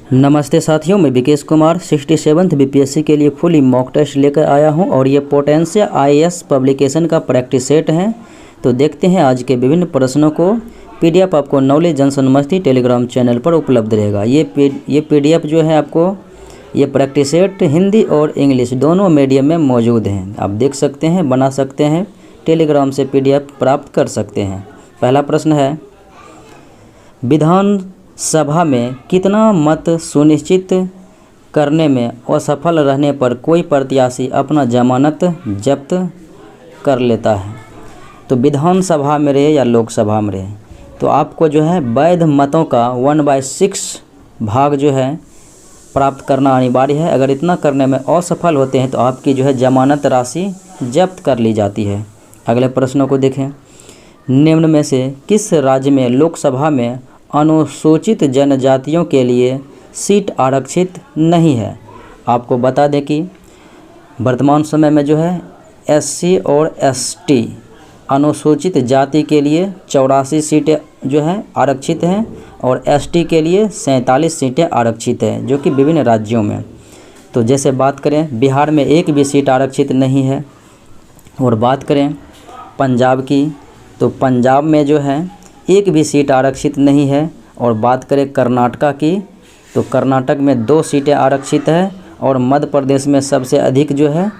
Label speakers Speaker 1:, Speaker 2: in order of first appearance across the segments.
Speaker 1: नमस्ते साथियों, मैं विकेश कुमार 67th बीपीएससी के लिए फुली मॉक टेस्ट लेकर आया हूं और ये पोटेंशियल आईएएस पब्लिकेशन का प्रैक्टिस सेट है। तो देखते हैं आज के विभिन्न प्रश्नों को। पीडीएफ आपको नॉलेज जंक्शन मस्ती टेलीग्राम चैनल पर उपलब्ध रहेगा। ये पीडीएफ जो है आपको ये प्रैक्टिस सेट हिंदी और इंग्लिश दोनों मीडियम में मौजूद हैं। आप देख सकते हैं, बना सकते हैं, टेलीग्राम से पीडीएफ प्राप्त कर सकते हैं। पहला प्रश्न है, विधान सभा में कितना मत सुनिश्चित करने में असफल रहने पर कोई प्रत्याशी अपना जमानत जब्त कर लेता है। तो विधानसभा में रहे या लोकसभा में रहे, तो आपको जो है वैध मतों का 1/6 भाग जो है प्राप्त करना अनिवार्य है। अगर इतना करने में असफल होते हैं तो आपकी जो है जमानत राशि जब्त कर ली जाती है। अगले प्रश्नों को देखें। निम्न में से किस राज्य में लोकसभा में अनुसूचित जनजातियों के लिए सीट आरक्षित नहीं है? आपको बता दें कि वर्तमान समय में जो है एससी और एसटी अनुसूचित जाति के लिए 84 सीटें जो है आरक्षित हैं और एसटी के लिए 47 सीटें आरक्षित हैं, जो कि विभिन्न राज्यों में। तो जैसे बात करें बिहार में एक भी सीट आरक्षित नहीं है। और बात करें पंजाब की, तो पंजाब में जो है एक भी सीट आरक्षित नहीं है। और बात करें कर्नाटका की, तो कर्नाटक में 2 सीटें आरक्षित है और मध्य प्रदेश में सबसे अधिक जो है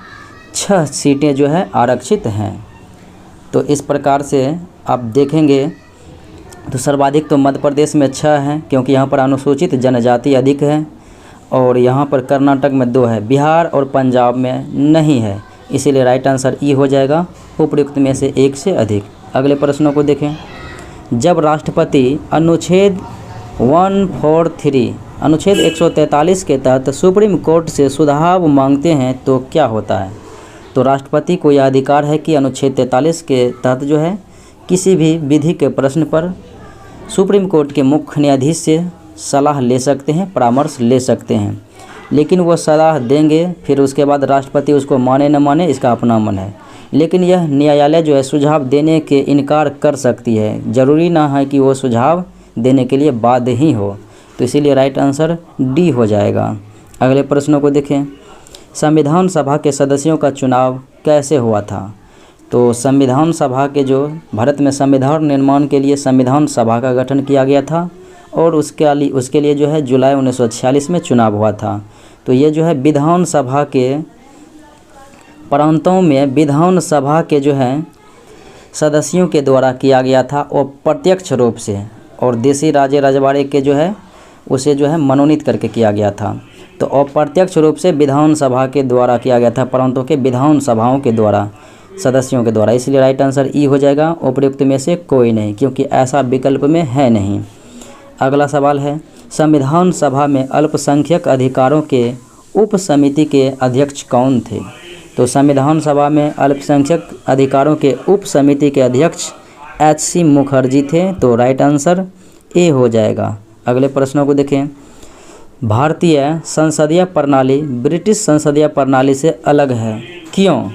Speaker 1: 6 सीटें जो है आरक्षित हैं। तो इस प्रकार से आप देखेंगे तो सर्वाधिक तो मध्य प्रदेश में 6 हैं, क्योंकि यहाँ पर अनुसूचित जनजाति अधिक है। और यहाँ पर कर्नाटक में 2 है, बिहार और पंजाब में नहीं है। इसीलिए राइट आंसर ई हो जाएगा, उपयुक्त में से 1 से अधिक। अगले प्रश्नों को देखें। जब राष्ट्रपति अनुच्छेद 143 के तहत सुप्रीम कोर्ट से सुझाव मांगते हैं तो क्या होता है? तो राष्ट्रपति को यह अधिकार है कि अनुच्छेद 43 के तहत जो है किसी भी विधि के प्रश्न पर सुप्रीम कोर्ट के मुख्य न्यायाधीश से सलाह ले सकते हैं, परामर्श ले सकते हैं। लेकिन वो सलाह देंगे, फिर उसके बाद राष्ट्रपति उसको माने न माने इसका अपना मन है। लेकिन यह न्यायालय जो है सुझाव देने के इनकार कर सकती है। ज़रूरी ना है कि वो सुझाव देने के लिए बाध्य ही हो। तो इसीलिए राइट आंसर डी हो जाएगा। अगले प्रश्नों को देखें। संविधान सभा के सदस्यों का चुनाव कैसे हुआ था? तो संविधान सभा के जो भारत में संविधान निर्माण के लिए संविधान सभा का गठन किया गया था और उसके लिए जो है जुलाई 1946 में चुनाव हुआ था। तो ये जो है विधान सभा के प्रांतों में विधान सभा के जो है सदस्यों के द्वारा किया गया था और प्रत्यक्ष रूप से, और देशी राजे रजवाड़े के जो है उसे जो है मनोनीत करके किया गया था। तो अप्रत्यक्ष रूप से विधान सभा के द्वारा किया गया था, प्रांतों के विधान सभाओं के द्वारा, सदस्यों के द्वारा। इसलिए राइट आंसर ई हो जाएगा, उपयुक्त में से कोई नहीं, क्योंकि ऐसा विकल्प में है नहीं। अगला सवाल है, संविधान सभा में अल्पसंख्यक अधिकारों के उप समिति के अध्यक्ष कौन थे? तो संविधान सभा में अल्पसंख्यक अधिकारों के उप समिति के अध्यक्ष HC मुखर्जी थे। तो राइट आंसर ए हो जाएगा। अगले प्रश्नों को देखें। भारतीय संसदीय प्रणाली ब्रिटिश संसदीय प्रणाली से अलग है, क्यों?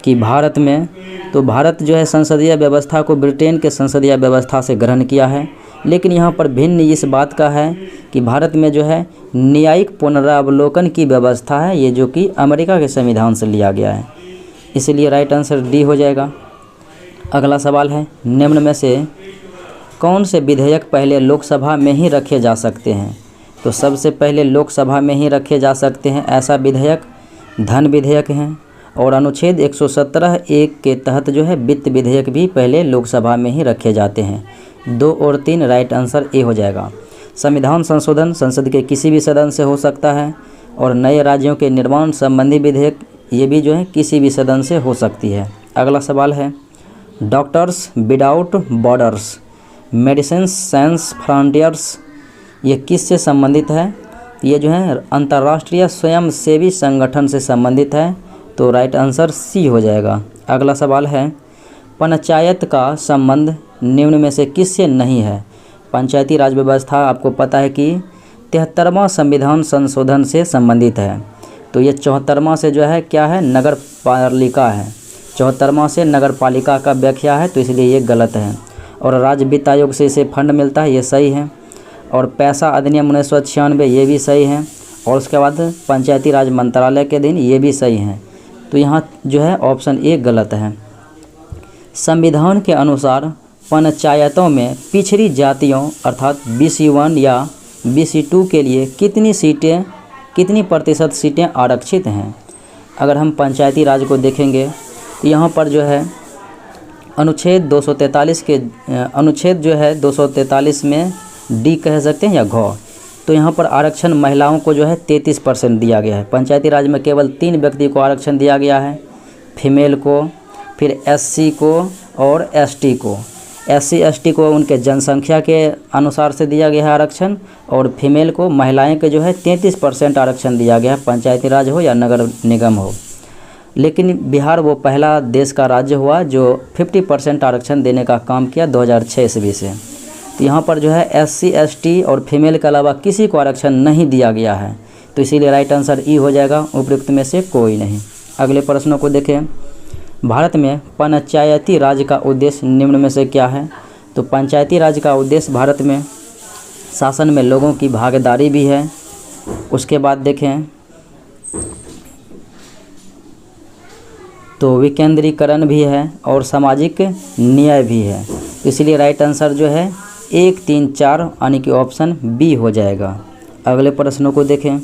Speaker 1: कि भारत में, तो भारत जो है संसदीय व्यवस्था को ब्रिटेन के संसदीय व्यवस्था से ग्रहण किया है। लेकिन यहाँ पर भिन्न इस बात का है कि भारत में जो है न्यायिक पुनरावलोकन की व्यवस्था है, ये जो कि अमेरिका के संविधान से लिया गया है। इसलिए राइट आंसर डी हो जाएगा। अगला सवाल है, निम्न में से कौन से विधेयक पहले लोकसभा में ही रखे जा सकते हैं? तो सबसे पहले लोकसभा में ही रखे जा सकते हैं ऐसा विधेयक धन विधेयक हैं, और अनुच्छेद 117(1) के तहत जो है वित्त विधेयक भी पहले लोकसभा में ही रखे जाते हैं। 2 और 3 राइट आंसर ए हो जाएगा। संविधान संशोधन संसद के किसी भी सदन से हो सकता है, और नए राज्यों के निर्माण संबंधी विधेयक ये भी जो है किसी भी सदन से हो सकती है। अगला सवाल है, doctors without borders medicine science frontiers ये किससे संबंधित है? ये जो है अंतर्राष्ट्रीय स्वयंसेवी संगठन से संबंधित है। तो राइट आंसर सी हो जाएगा। अगला सवाल है, पंचायत का संबंध निम्न में से किससे नहीं है? पंचायती राज व्यवस्था आपको पता है कि 73वां संविधान संशोधन से संबंधित है। तो ये 74वां से जो है क्या है, नगर पालिका है। 74वां से नगर पालिका का व्याख्या है, तो इसलिए ये गलत है। और राज्य वित्त आयोग से इसे फंड मिलता है, ये सही है। और पैसा अधिनियम 1996 ये भी सही है। और उसके बाद पंचायती राज मंत्रालय के दिन ये भी सही है। तो यहाँ जो है ऑप्शन ए गलत है। संविधान के अनुसार पंचायतों में पिछड़ी जातियों अर्थात BC1 या BC2 के लिए कितनी प्रतिशत सीटें आरक्षित हैं। अगर हम पंचायती राज को देखेंगे तो यहाँ पर जो है अनुच्छेद 243 में डी कह सकते हैं या घ, तो यहाँ पर आरक्षण महिलाओं को जो है 33% दिया गया है। पंचायती राज में केवल 3 व्यक्ति को आरक्षण दिया गया है, फीमेल को, फिर SC को और ST को। SC ST को उनके जनसंख्या के अनुसार से दिया गया है आरक्षण, और फीमेल को महिलाएं के जो है 33% आरक्षण दिया गया है, पंचायती राज हो या नगर निगम हो। लेकिन बिहार वो पहला देश का राज्य हुआ जो 50% आरक्षण देने का काम किया 2006 ईस्वी से। तो यहाँ पर जो है SC ST और फीमेल के अलावा किसी को आरक्षण नहीं दिया गया है, तो इसीलिए राइट आंसर ई हो जाएगा, उपयुक्त में से कोई नहीं। अगले प्रश्नों को देखें। भारत में पंचायती राज का उद्देश्य निम्न में से क्या है। तो पंचायती राज का उद्देश्य भारत में शासन में लोगों की भागीदारी भी है, उसके बाद देखें तो विकेंद्रीकरण भी है और सामाजिक न्याय भी है। इसलिए राइट आंसर जो है 1, 3, 4 यानी कि ऑप्शन बी हो जाएगा। अगले प्रश्नों को देखें।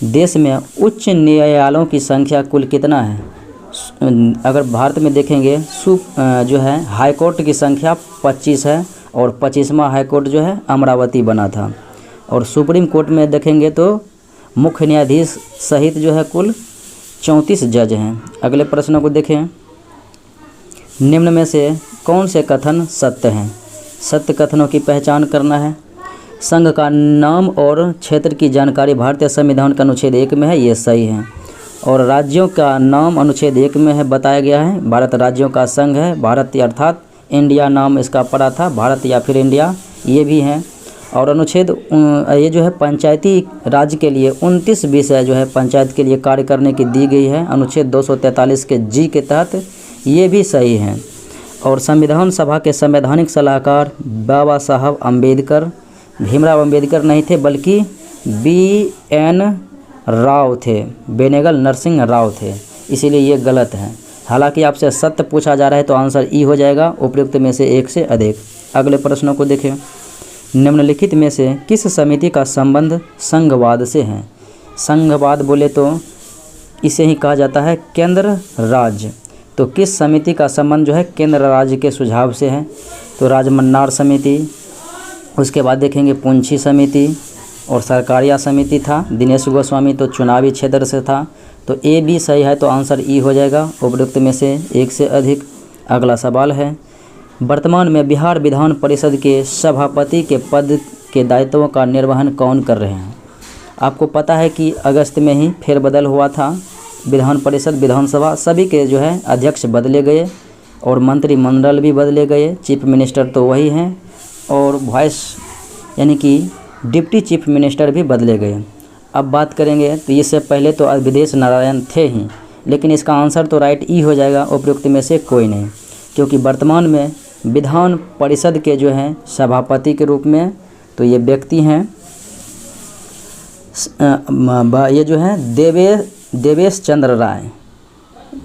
Speaker 1: देश में उच्च न्यायालयों की संख्या कुल कितना है। अगर भारत में देखेंगे जो है हाई कोर्ट की संख्या 25 है और 25वां हाई कोर्ट जो है अमरावती बना था। और सुप्रीम कोर्ट में देखेंगे तो मुख्य न्यायाधीश सहित जो है कुल 34 जज हैं। अगले प्रश्नों को देखें। निम्न में से कौन से कथन सत्य हैं। सत्य कथनों की पहचान करना है। संघ का नाम और क्षेत्र की जानकारी भारतीय संविधान का अनुच्छेद 1 में है, ये सही है। और राज्यों का नाम अनुच्छेद 1 में है बताया गया है, भारत राज्यों का संघ है, भारत अर्थात इंडिया नाम इसका पड़ा था, भारत या फिर इंडिया, ये भी है। और अनुच्छेद ये जो है पंचायती राज के लिए 29 विषय जो है पंचायत के लिए कार्य करने की दी गई है अनुच्छेद 243 के जी के तहत, ये भी सही है। और संविधान सभा के संवैधानिक सलाहकार बाबा साहब अम्बेडकर, भीमराव अम्बेडकर नहीं थे बल्कि BN राव थे, बेनेगल नरसिंह राव थे, इसीलिए ये गलत है। हालांकि आपसे सत्य पूछा जा रहा है तो आंसर ई हो जाएगा, उपयुक्त में से 1 से अधिक। अगले प्रश्नों को देखें। निम्नलिखित में से किस समिति का संबंध संघवाद से है। संघवाद बोले तो इसे ही कहा जाता है केंद्र राज्य। तो किस समिति का संबंध जो है केंद्र राज्य के सुझाव से है। तो राजमन्नार समिति, उसके बाद देखेंगे पुंछी समिति और सरकारिया समिति था। दिनेश गोस्वामी तो चुनावी क्षेत्र से था। तो ए भी सही है, तो आंसर ई हो जाएगा, उपयुक्त में से 1 से अधिक। अगला सवाल है, वर्तमान में बिहार विधान परिषद के सभापति के पद के दायित्वों का निर्वहन कौन कर रहे हैं। आपको पता है कि अगस्त में ही फेरबदल हुआ था, विधान परिषद विधानसभा सभी के जो है अध्यक्ष बदले गए और मंत्रिमंडल भी बदले गए। चीफ मिनिस्टर तो वही हैं और वाइस यानी कि डिप्टी चीफ मिनिस्टर भी बदले गए। अब बात करेंगे तो इससे पहले तो विदेश नारायण थे ही, लेकिन इसका आंसर तो राइट ई हो जाएगा, उपयुक्त में से कोई नहीं, क्योंकि वर्तमान में विधान परिषद के जो हैं सभापति के रूप में तो ये व्यक्ति हैं ये जो हैं देवेश चंद्र राय।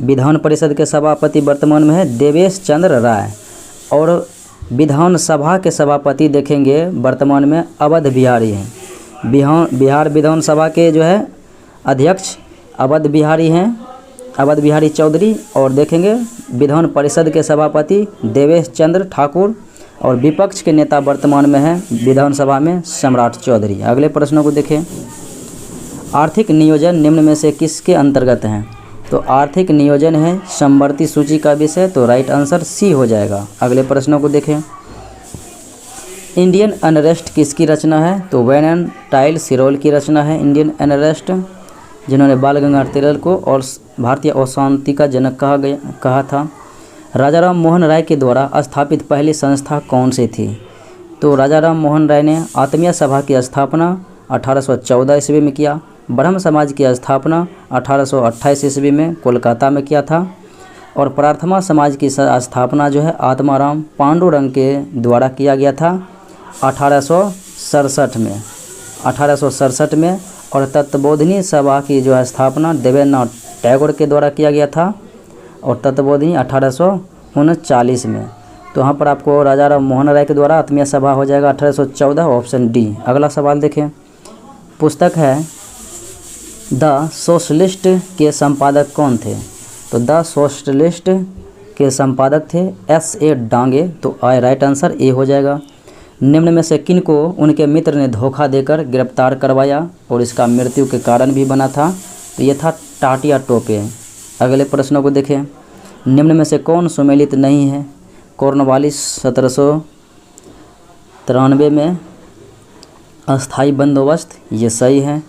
Speaker 1: विधान परिषद के सभापति वर्तमान में है देवेश चंद्र राय। और विधानसभा के सभापति देखेंगे वर्तमान में अवध बिहारी हैं। बिहार विधानसभा के जो है अध्यक्ष अवध बिहारी चौधरी। और देखेंगे विधान परिषद के सभापति देवेश चंद्र ठाकुर। और विपक्ष के नेता वर्तमान में है विधानसभा में सम्राट चौधरी। अगले प्रश्नों को देखें। आर्थिक नियोजन निम्न में से किसके अंतर्गत हैं। तो आर्थिक नियोजन है समवर्ती सूची का विषय, तो राइट आंसर सी हो जाएगा। अगले प्रश्नों को देखें। इंडियन अनरेस्ट किसकी रचना है। तो वैन टाइल सिरोल की रचना है इंडियन अनरेस्ट, जिन्होंने बाल गंगाधर तिलक को और भारतीय अशांति का जनक कहा था। राजाराम मोहन राय के द्वारा स्थापित पहली संस्था कौन सी थी। तो राजाराम मोहन राय ने आत्मीय सभा की स्थापना 1814 ईस्वी में किया। ब्रह्म समाज की स्थापना 1828 ईस्वी में कोलकाता में किया था। और प्रार्थना समाज की स्थापना जो है आत्माराम पांडुरंग के द्वारा किया गया था 1867 में, 1867 में। और तत्वबोधिनी सभा की जो है स्थापना देवेंद्रनाथ टैगोर के द्वारा किया गया था, और तत्वबोधिनी 1839 में। तो यहाँ पर आपको राजा राम मोहन राय के द्वारा आत्मीय सभा हो जाएगा 1814, ऑप्शन डी। अगला सवाल देखें, पुस्तक है द सोशलिस्ट के संपादक कौन थे? तो द सोशलिस्ट के संपादक थे S.A. डांगे, तो राइट आंसर ए हो जाएगा। निम्न में से किन को उनके मित्र ने धोखा देकर गिरफ्तार करवाया और इसका मृत्यु के कारण भी बना था? तो ये था टाटिया टोपे। अगले प्रश्नों को देखें, निम्न में से कौन सुमेलित नहीं है? कॉर्नवालिस 1793 में अस्थाई बंदोबस्त, ये सही है।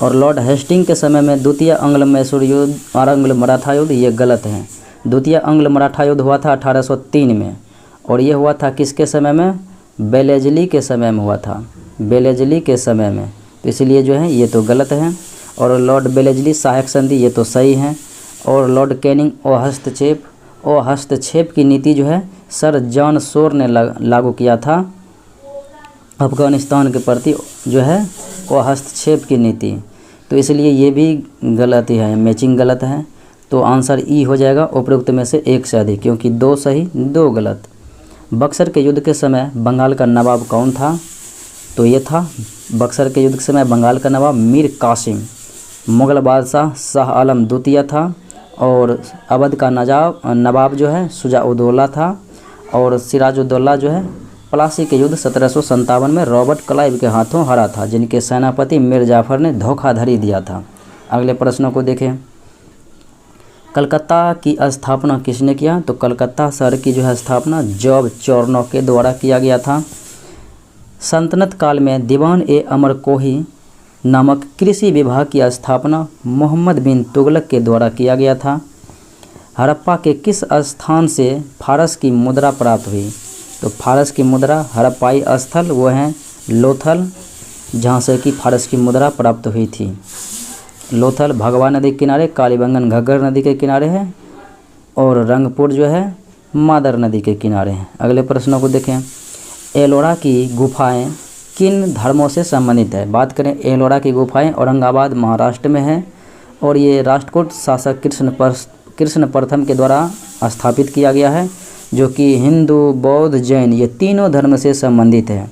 Speaker 1: और लॉर्ड हेस्टिंग के समय में द्वितीय अंग्ल मैसूर युद्ध और अंग्ल मराठा युद्ध, ये गलत है। द्वितीय अंग्ल मराठा युद्ध हुआ था 1803 में, और ये हुआ था किसके समय में? बेलेजली के समय में हुआ था, बेलेजली के समय में। तो इसलिए जो है ये तो गलत है। और लॉर्ड बेलेजली सहायक संधि, ये तो सही है। और लॉर्ड कैनिंग और हस्तक्षेप की नीति जो है सर जॉन शोर ने लागू किया था अफगानिस्तान के प्रति, जो है वो हस्तक्षेप की नीति। तो इसलिए ये भी गलत ही है, मैचिंग गलत है। तो आंसर ई हो जाएगा उपरोक्त में से एक से अधिक, क्योंकि 2 सही 2 गलत। बक्सर के युद्ध के समय बंगाल का नवाब कौन था? तो ये था बक्सर के युद्ध के समय बंगाल का नवाब मीर कासिम। मुग़ल बादशाह शाह आलम द्वितीय था, और अवध का नवाब जो है शुजा-उद-दौला था, और सिराजुद्दौला जो है प्लासी के युद्ध 1757 में रॉबर्ट क्लाइव के हाथों हारा था, जिनके सेनापति मीर जाफर ने धोखाधड़ी दिया था। अगले प्रश्नों को देखें, कलकत्ता की स्थापना किसने किया? तो कलकत्ता शहर की जो है स्थापना जॉब चौरनौ के द्वारा किया गया था। सल्तनत काल में दीवान-ए-अमर कोही नामक कृषि विभाग की स्थापना मोहम्मद बिन तुगलक के द्वारा किया गया था। हड़प्पा के किस स्थान से फारस की मुद्रा प्राप्त हुई? तो फारस की मुद्रा हड़प्पाई स्थल वो हैं लोथल, जहाँ से कि फारस की मुद्रा प्राप्त हुई थी। लोथल भगवा नदी के किनारे, कालीबंगन घग्गर नदी के किनारे है, और रंगपुर जो है मादर नदी के किनारे हैं। अगले प्रश्नों को देखें, एलोरा की गुफाएं किन धर्मों से संबंधित है? बात करें एलोरा की गुफाएं औरंगाबाद महाराष्ट्र में है, और ये राष्ट्रकूट शासक कृष्ण प्रथम के द्वारा स्थापित किया गया है, जो कि हिंदू बौद्ध जैन ये तीनों धर्म से संबंधित है।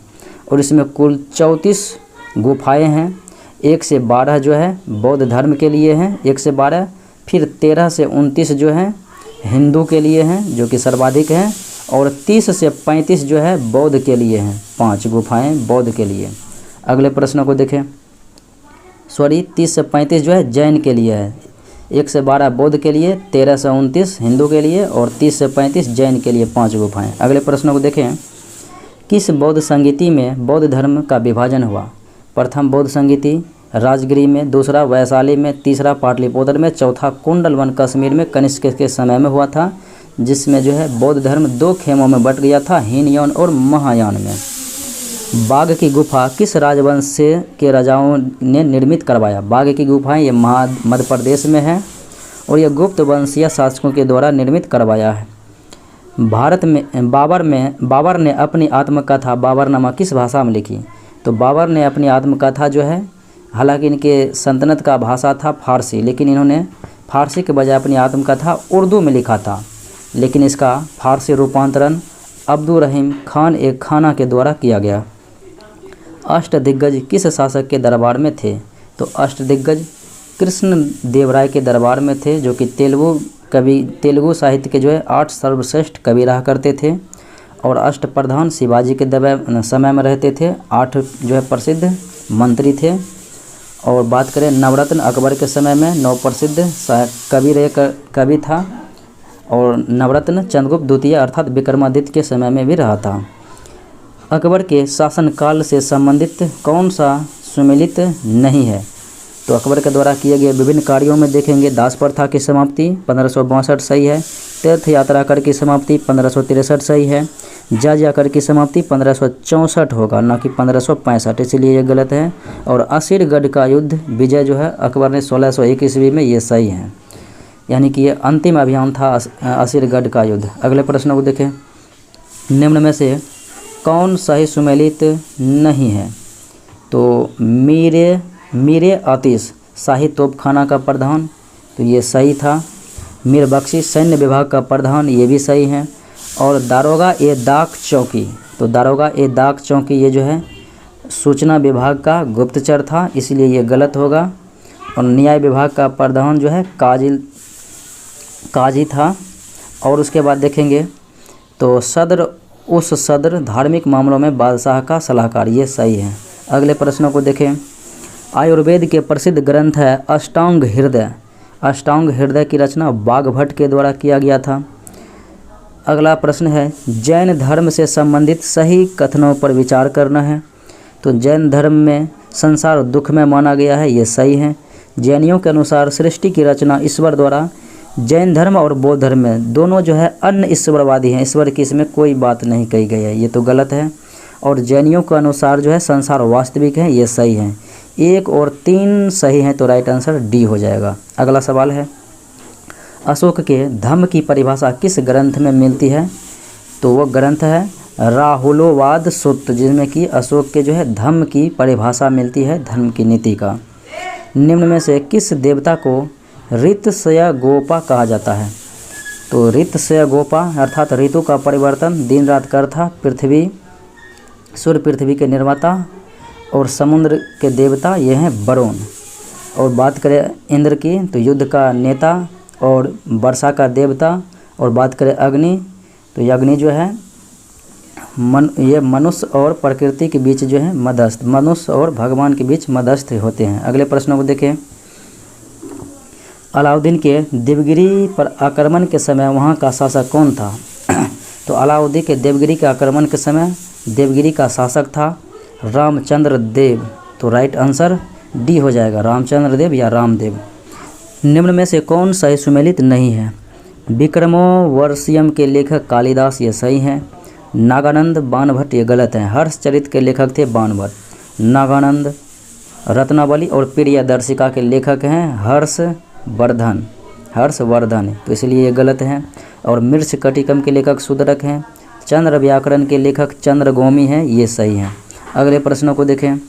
Speaker 1: और इसमें कुल 34 गुफाएं हैं। 1 से 12 जो है बौद्ध धर्म के लिए हैं, 1 से 12, फिर 13 से 29 जो है हिंदू के लिए हैं, जो कि सर्वाधिक हैं, और 30 से 35 जो है बौद्ध के लिए हैं। 5 गुफाएं बौद्ध के लिए। अगले प्रश्न को देखें, 30 से 35 जो है जैन के लिए है, 1 से 12 बौद्ध के लिए, 13 से 29 हिंदू के लिए, और 30 से 35 जैन के लिए 5 गुफाएं। अगले प्रश्नों को देखें, किस बौद्ध संगीति में बौद्ध धर्म का विभाजन हुआ? प्रथम बौद्ध संगीति राजगिरी में, दूसरा वैशाली में, तीसरा पाटलिपुत्र में, चौथा कुंडलवन कश्मीर में कनिष्क के समय में हुआ था, जिसमें जो है बौद्ध धर्म 2 खेमों में बट गया था, हीनयान और महायान में। बाघ की गुफा किस राजवंश से के राजाओं ने निर्मित करवाया? बाघ की गुफाएं ये मध्य प्रदेश में है, और यह गुप्त वंशीय शासकों के द्वारा निर्मित करवाया है। भारत में बाबर ने अपनी आत्मकथा बाबरनामा किस भाषा में लिखी? तो बाबर ने अपनी आत्मकथा जो है, हालांकि इनके सल्तनत का भाषा था फारसी, लेकिन इन्होंने फारसी के बजाय अपनी आत्मकथा उर्दू में लिखा था, लेकिन इसका फारसी रूपांतरण अब्दुल रहीम खान एक खाना के द्वारा किया गया। अष्टदिग्गज किस शासक के दरबार में थे? तो अष्टदिग्गज कृष्ण देव राय के दरबार में थे, जो कि तेलुगु साहित्य के जो है 8 सर्वश्रेष्ठ कवि रहा करते थे, और अष्टप्रधान शिवाजी के समय में रहते थे। 8 जो है प्रसिद्ध मंत्री थे। और बात करें नवरत्न अकबर के समय में 9 प्रसिद्ध कवि था, और नवरत्न चंद्रगुप्त द्वितीय अर्थात विक्रमादित्य के समय में भी रहा था। अकबर के शासनकाल से संबंधित कौन सा सुमेलित नहीं है? तो अकबर के द्वारा किए गए विभिन्न कार्यों में देखेंगे, दास प्रथा की समाप्ति 1562 सही है, तीर्थ यात्रा कर की समाप्ति 1563 सही है, जाजिया कर की समाप्ति 1564 होगा, ना कि 1565, इसलिए ये गलत है। और असीरगढ़ का युद्ध विजय जो है अकबर ने 1601 ईस्वी में, ये सही है, यानी कि ये अंतिम अभियान था असीरगढ़ का युद्ध। अगले प्रश्न को देखें, निम्न में से कौन सही सुमेलित नहीं है? तो मीर आतिश शाही तोपखाना का प्रधान, तो ये सही था। मीर बख्शी सैन्य विभाग का प्रधान, ये भी सही है। और दारोगा ए डाक चौकी, तो दारोगा ए डाक चौकी ये जो है सूचना विभाग का गुप्तचर था, इसलिए ये गलत होगा। और न्याय विभाग का प्रधान जो है काजी था। और उसके बाद देखेंगे तो सदर धार्मिक मामलों में बादशाह का सलाहकार, ये सही है। अगले प्रश्नों को देखें। आयुर्वेद के प्रसिद्ध ग्रंथ है अष्टांग हृदय। अष्टांग हृदय की रचना वाग्भट के द्वारा किया गया था। अगला प्रश्न है जैन धर्म से संबंधित सही कथनों पर विचार करना है। तो जैन धर्म में संसार दुख में माना गया है, ये सही है। जैनियों के अनुसार सृष्टि की रचना ईश्वर द्वारा। जैन धर्म और बौद्ध धर्म में दोनों जो है अन्य ईश्वरवादी हैं, ईश्वर की इसमें कोई बात नहीं कही गई है, ये तो गलत है। और जैनियों के अनुसार जो है संसार वास्तविक है, ये सही है। 1 और 3 सही हैं, तो राइट आंसर डी हो जाएगा। अगला सवाल है अशोक के धम्म की परिभाषा किस ग्रंथ में मिलती है। तो वो ग्रंथ है राहुलोवाद सूत्र, जिसमें कि अशोक के जो है धम्म की परिभाषा मिलती है, धर्म की नीति का। निम्न में से किस देवता को ऋतस्यगोपा कहा जाता है। तो ऋतस्यगोपा अर्थात ऋतु का परिवर्तन, दिन रात कर्ता, पृथ्वी सूर्य पृथ्वी के निर्माता और समुद्र के देवता, ये हैं वरुण। और बात करें इंद्र की तो युद्ध का नेता और वर्षा का देवता। और बात करें अग्नि तो ये अग्नि जो है ये मनुष्य और प्रकृति के बीच जो है मध्यस्थ, मनुष्य और भगवान के बीच मध्यस्थ होते हैं। अगले प्रश्नों को देखें। अलाउद्दीन के देवगिरी पर आक्रमण के समय वहाँ का शासक कौन था। तो अलाउद्दीन के देवगिरी के आक्रमण के समय देवगिरी का शासक था रामचंद्र देव, तो राइट आंसर डी हो जाएगा, रामचंद्र देव या रामदेव। निम्न में से कौन सही सुमेलित नहीं है। विक्रमोर्वशीयम के लेखक कालिदास, ये सही हैं। नागानंद बाणभट्ट, ये गलत हैं। हर्षचरित के लेखक थे बाणभट्ट। नागानंद रत्नावली और प्रियदर्शिका के लेखक हैं हर्षवर्धन, तो इसलिए ये गलत हैं। और मृच्छकटिकम के लेखक शूद्रक हैं। चंद्र व्याकरण के लेखक चंद्रगौमी हैं, ये सही हैं। अगले प्रश्नों को देखें।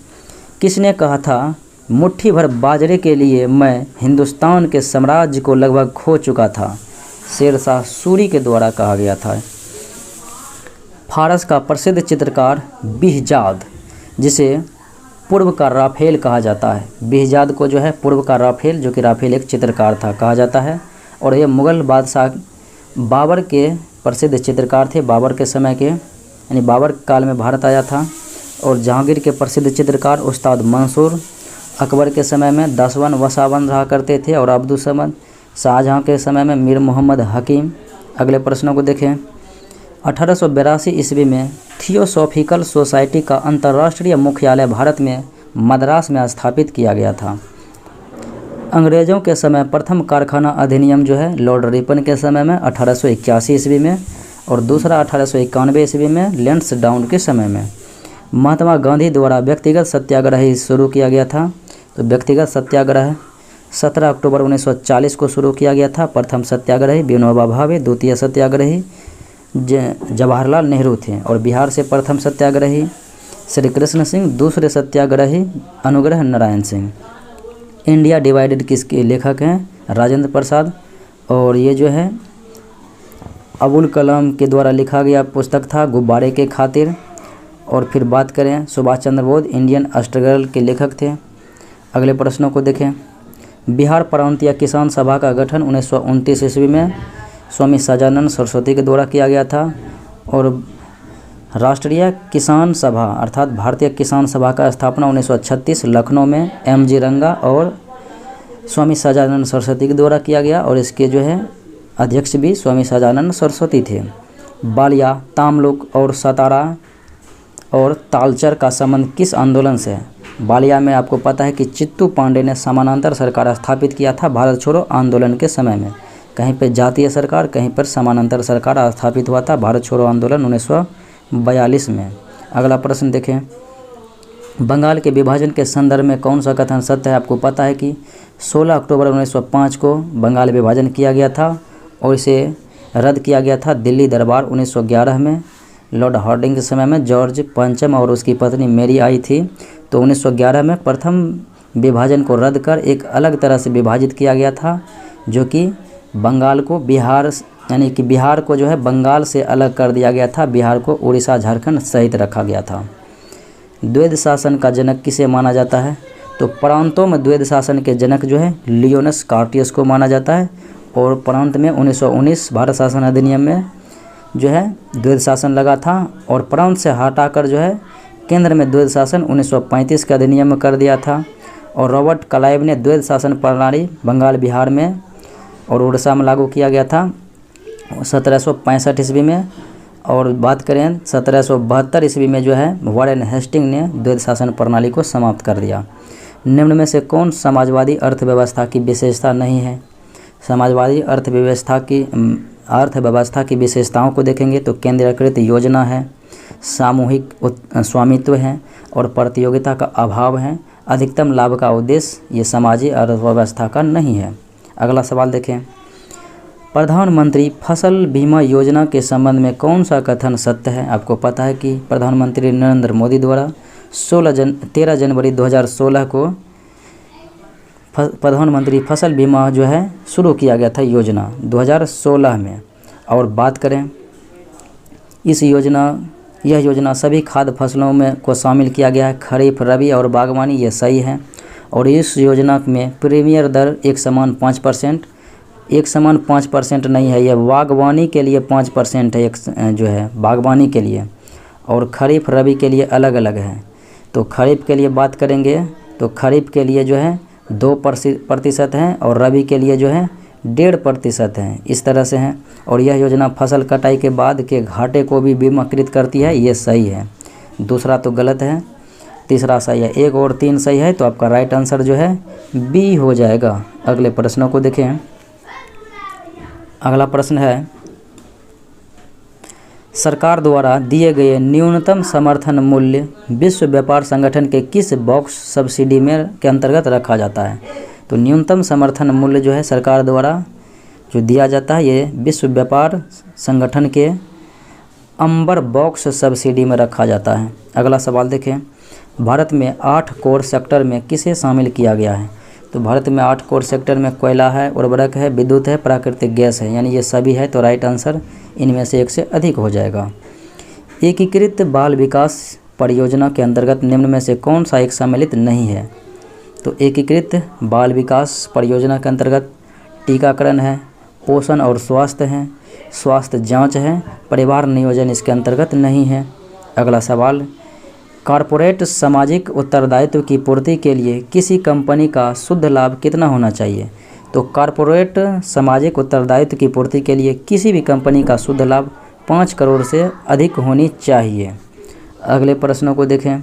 Speaker 1: किसने कहा था मुट्ठी भर बाजरे के लिए मैं हिंदुस्तान के साम्राज्य को लगभग खो चुका था। शेरशाह सूरी के द्वारा कहा गया था। फारस का प्रसिद्ध चित्रकार बिहजाद, जिसे पूर्व का राफेल कहा जाता है, बिहजाद को जो है पूर्व का राफेल, जो कि राफेल एक चित्रकार था, कहा जाता है। और ये मुग़ल बादशाह बाबर के प्रसिद्ध चित्रकार थे, बाबर के समय के, यानी बाबर काल में भारत आया था। और जहांगीर के प्रसिद्ध चित्रकार उस्ताद मंसूर, अकबर के समय में दसवन वसावन रहा करते थे, और अब्दुल समद, शाहजहां के समय में मीर मोहम्मद हकीम। अगले प्रश्नों को देखें। 1882 ईस्वी में थियोसॉफिकल सोसाइटी का अंतर्राष्ट्रीय मुख्यालय भारत में मद्रास में स्थापित किया गया था। अंग्रेज़ों के समय प्रथम कारखाना अधिनियम जो है लॉर्ड रिपन के समय में 1881 ईस्वी में, और दूसरा 1891 ईस्वी में लैंसडाउन के समय में। महात्मा गांधी द्वारा व्यक्तिगत सत्याग्रह शुरू किया गया था। तो व्यक्तिगत सत्याग्रह 17 अक्टूबर 1940 को शुरू किया गया था। प्रथम सत्याग्रही विनोबा भावे, द्वितीय सत्याग्रही जवाहरलाल नेहरू थे। और बिहार से प्रथम सत्याग्रही श्री कृष्ण सिंह, दूसरे सत्याग्रही अनुग्रह नारायण सिंह। इंडिया डिवाइडेड किसके लेखक हैं, राजेंद्र प्रसाद। और ये जो है अबुल कलाम के द्वारा लिखा गया पुस्तक था गुब्बारे के खातिर। और फिर बात करें सुभाष चंद्र बोस, इंडियन स्ट्रगल के लेखक थे। अगले प्रश्नों को देखें। बिहार प्रांतीय किसान सभा का गठन 1929 ईस्वी में स्वामी सजानंद सरस्वती के द्वारा किया गया था। और राष्ट्रीय किसान सभा अर्थात भारतीय किसान सभा का स्थापना 1936 लखनऊ में M.G. रंगा और स्वामी सजानंद सरस्वती के द्वारा किया गया। और इसके जो है अध्यक्ष भी स्वामी सजानंद सरस्वती थे। बालिया, तामलुक और सतारा और तालचर का संबंध किस आंदोलन से है। बालिया में आपको पता है कि चित्तू पांडे ने समानांतर सरकार स्थापित किया था भारत छोड़ो आंदोलन के समय में। कहीं पर जातीय सरकार, कहीं पर समानांतर सरकार स्थापित हुआ था भारत छोड़ो आंदोलन 1942 में। अगला प्रश्न देखें। बंगाल के विभाजन के संदर्भ में कौन सा कथन सत्य है। आपको पता है कि 16 अक्टूबर 1905 को बंगाल विभाजन किया गया था और इसे रद्द किया गया था दिल्ली दरबार 1911 में। लॉर्ड हार्डिंग के समय में जॉर्ज पंचम और उसकी पत्नी मेरी आई थी। तो 1911 में प्रथम विभाजन को रद्द कर एक अलग तरह से विभाजित किया गया था, जो कि बंगाल को बिहार यानी कि बिहार को जो है बंगाल से अलग कर दिया गया था। बिहार को उड़ीसा झारखंड सहित रखा गया था। द्वैध शासन का जनक किसे माना जाता है? तो प्रांतों में द्वैध शासन के जनक जो है लियोनस कार्टियस को माना जाता है। और प्रांत में 1919 भारत शासन अधिनियम में जो है द्वैध शासन लगा था। और प्रांत से हटाकर जो है केंद्र में द्वैध शासन 1935 के अधिनियम में कर दिया था। और रॉबर्ट क्लाइव ने द्वैध शासन प्रणाली बंगाल, बिहार में और उड़ीसा में लागू किया गया था 1765 ईस्वी में। और बात करें 1772 ईस्वी में जो है वारेन हेस्टिंग ने द्वैध शासन प्रणाली को समाप्त कर दिया। निम्न में से कौन समाजवादी अर्थव्यवस्था की विशेषता नहीं है? समाजवादी अर्थव्यवस्था की विशेषताओं को देखेंगे तो केंद्रीकृत योजना है, सामूहिक स्वामित्व है और प्रतियोगिता का अभाव है। अधिकतम लाभ का उद्देश्य ये समाजी अर्थव्यवस्था का नहीं है। अगला सवाल देखें, प्रधानमंत्री फसल बीमा योजना के संबंध में कौन सा कथन सत्य है? आपको पता है कि प्रधानमंत्री नरेंद्र मोदी द्वारा 13 जनवरी 2016 को प्रधानमंत्री फसल बीमा जो है शुरू किया गया था योजना 2016 में। और बात करें यह योजना सभी खाद्य फसलों में को शामिल किया गया है, खरीफ, रबी और बागवानी, ये सही है। और इस योजना में प्रीमियर दर एक समान 5% नहीं है, यह बागवानी के लिए 5% है, एक जो है बागवानी के लिए। और खरीफ रबी के लिए अलग अलग है। तो खरीफ के लिए बात करेंगे तो खरीफ के लिए जो है 2% है और रबी के लिए जो है 1.5% है, इस तरह से है। और यह योजना फसल कटाई के बाद के घाटे को भी बीमाकृत करती है, ये सही है। दूसरा तो गलत है, तीसरा सही है। 1 और 3 सही है, तो आपका राइट आंसर जो है बी हो जाएगा। अगले प्रश्नों को देखें। अगला प्रश्न है, सरकार द्वारा दिए गए न्यूनतम समर्थन मूल्य विश्व व्यापार संगठन के किस बॉक्स सब्सिडी में के अंतर्गत रखा जाता है? तो न्यूनतम समर्थन मूल्य जो है सरकार द्वारा जो दिया जाता है ये विश्व व्यापार संगठन के अंबर बॉक्स सब्सिडी में रखा जाता है। अगला सवाल देखें, भारत में 8 कोर सेक्टर में किसे शामिल किया गया है? तो भारत में 8 कोर सेक्टर में कोयला है, उर्वरक है, विद्युत है, प्राकृतिक गैस है, यानी ये सभी है। तो राइट आंसर इनमें से एक से अधिक हो जाएगा। एकीकृत बाल विकास परियोजना के अंतर्गत निम्न में से कौन सा एक सम्मिलित नहीं है? तो एकीकृत बाल विकास परियोजना के अंतर्गत टीकाकरण है, पोषण और स्वास्थ्य है, स्वास्थ्य जांच है, परिवार नियोजन इसके अंतर्गत नहीं है। अगला सवाल, कॉरपोरेट सामाजिक उत्तरदायित्व की पूर्ति के लिए किसी कंपनी का शुद्ध लाभ कितना होना चाहिए? तो कॉरपोरेट सामाजिक उत्तरदायित्व की पूर्ति के लिए किसी भी कंपनी का शुद्ध लाभ 5 करोड़ से अधिक होनी चाहिए। अगले प्रश्नों को देखें,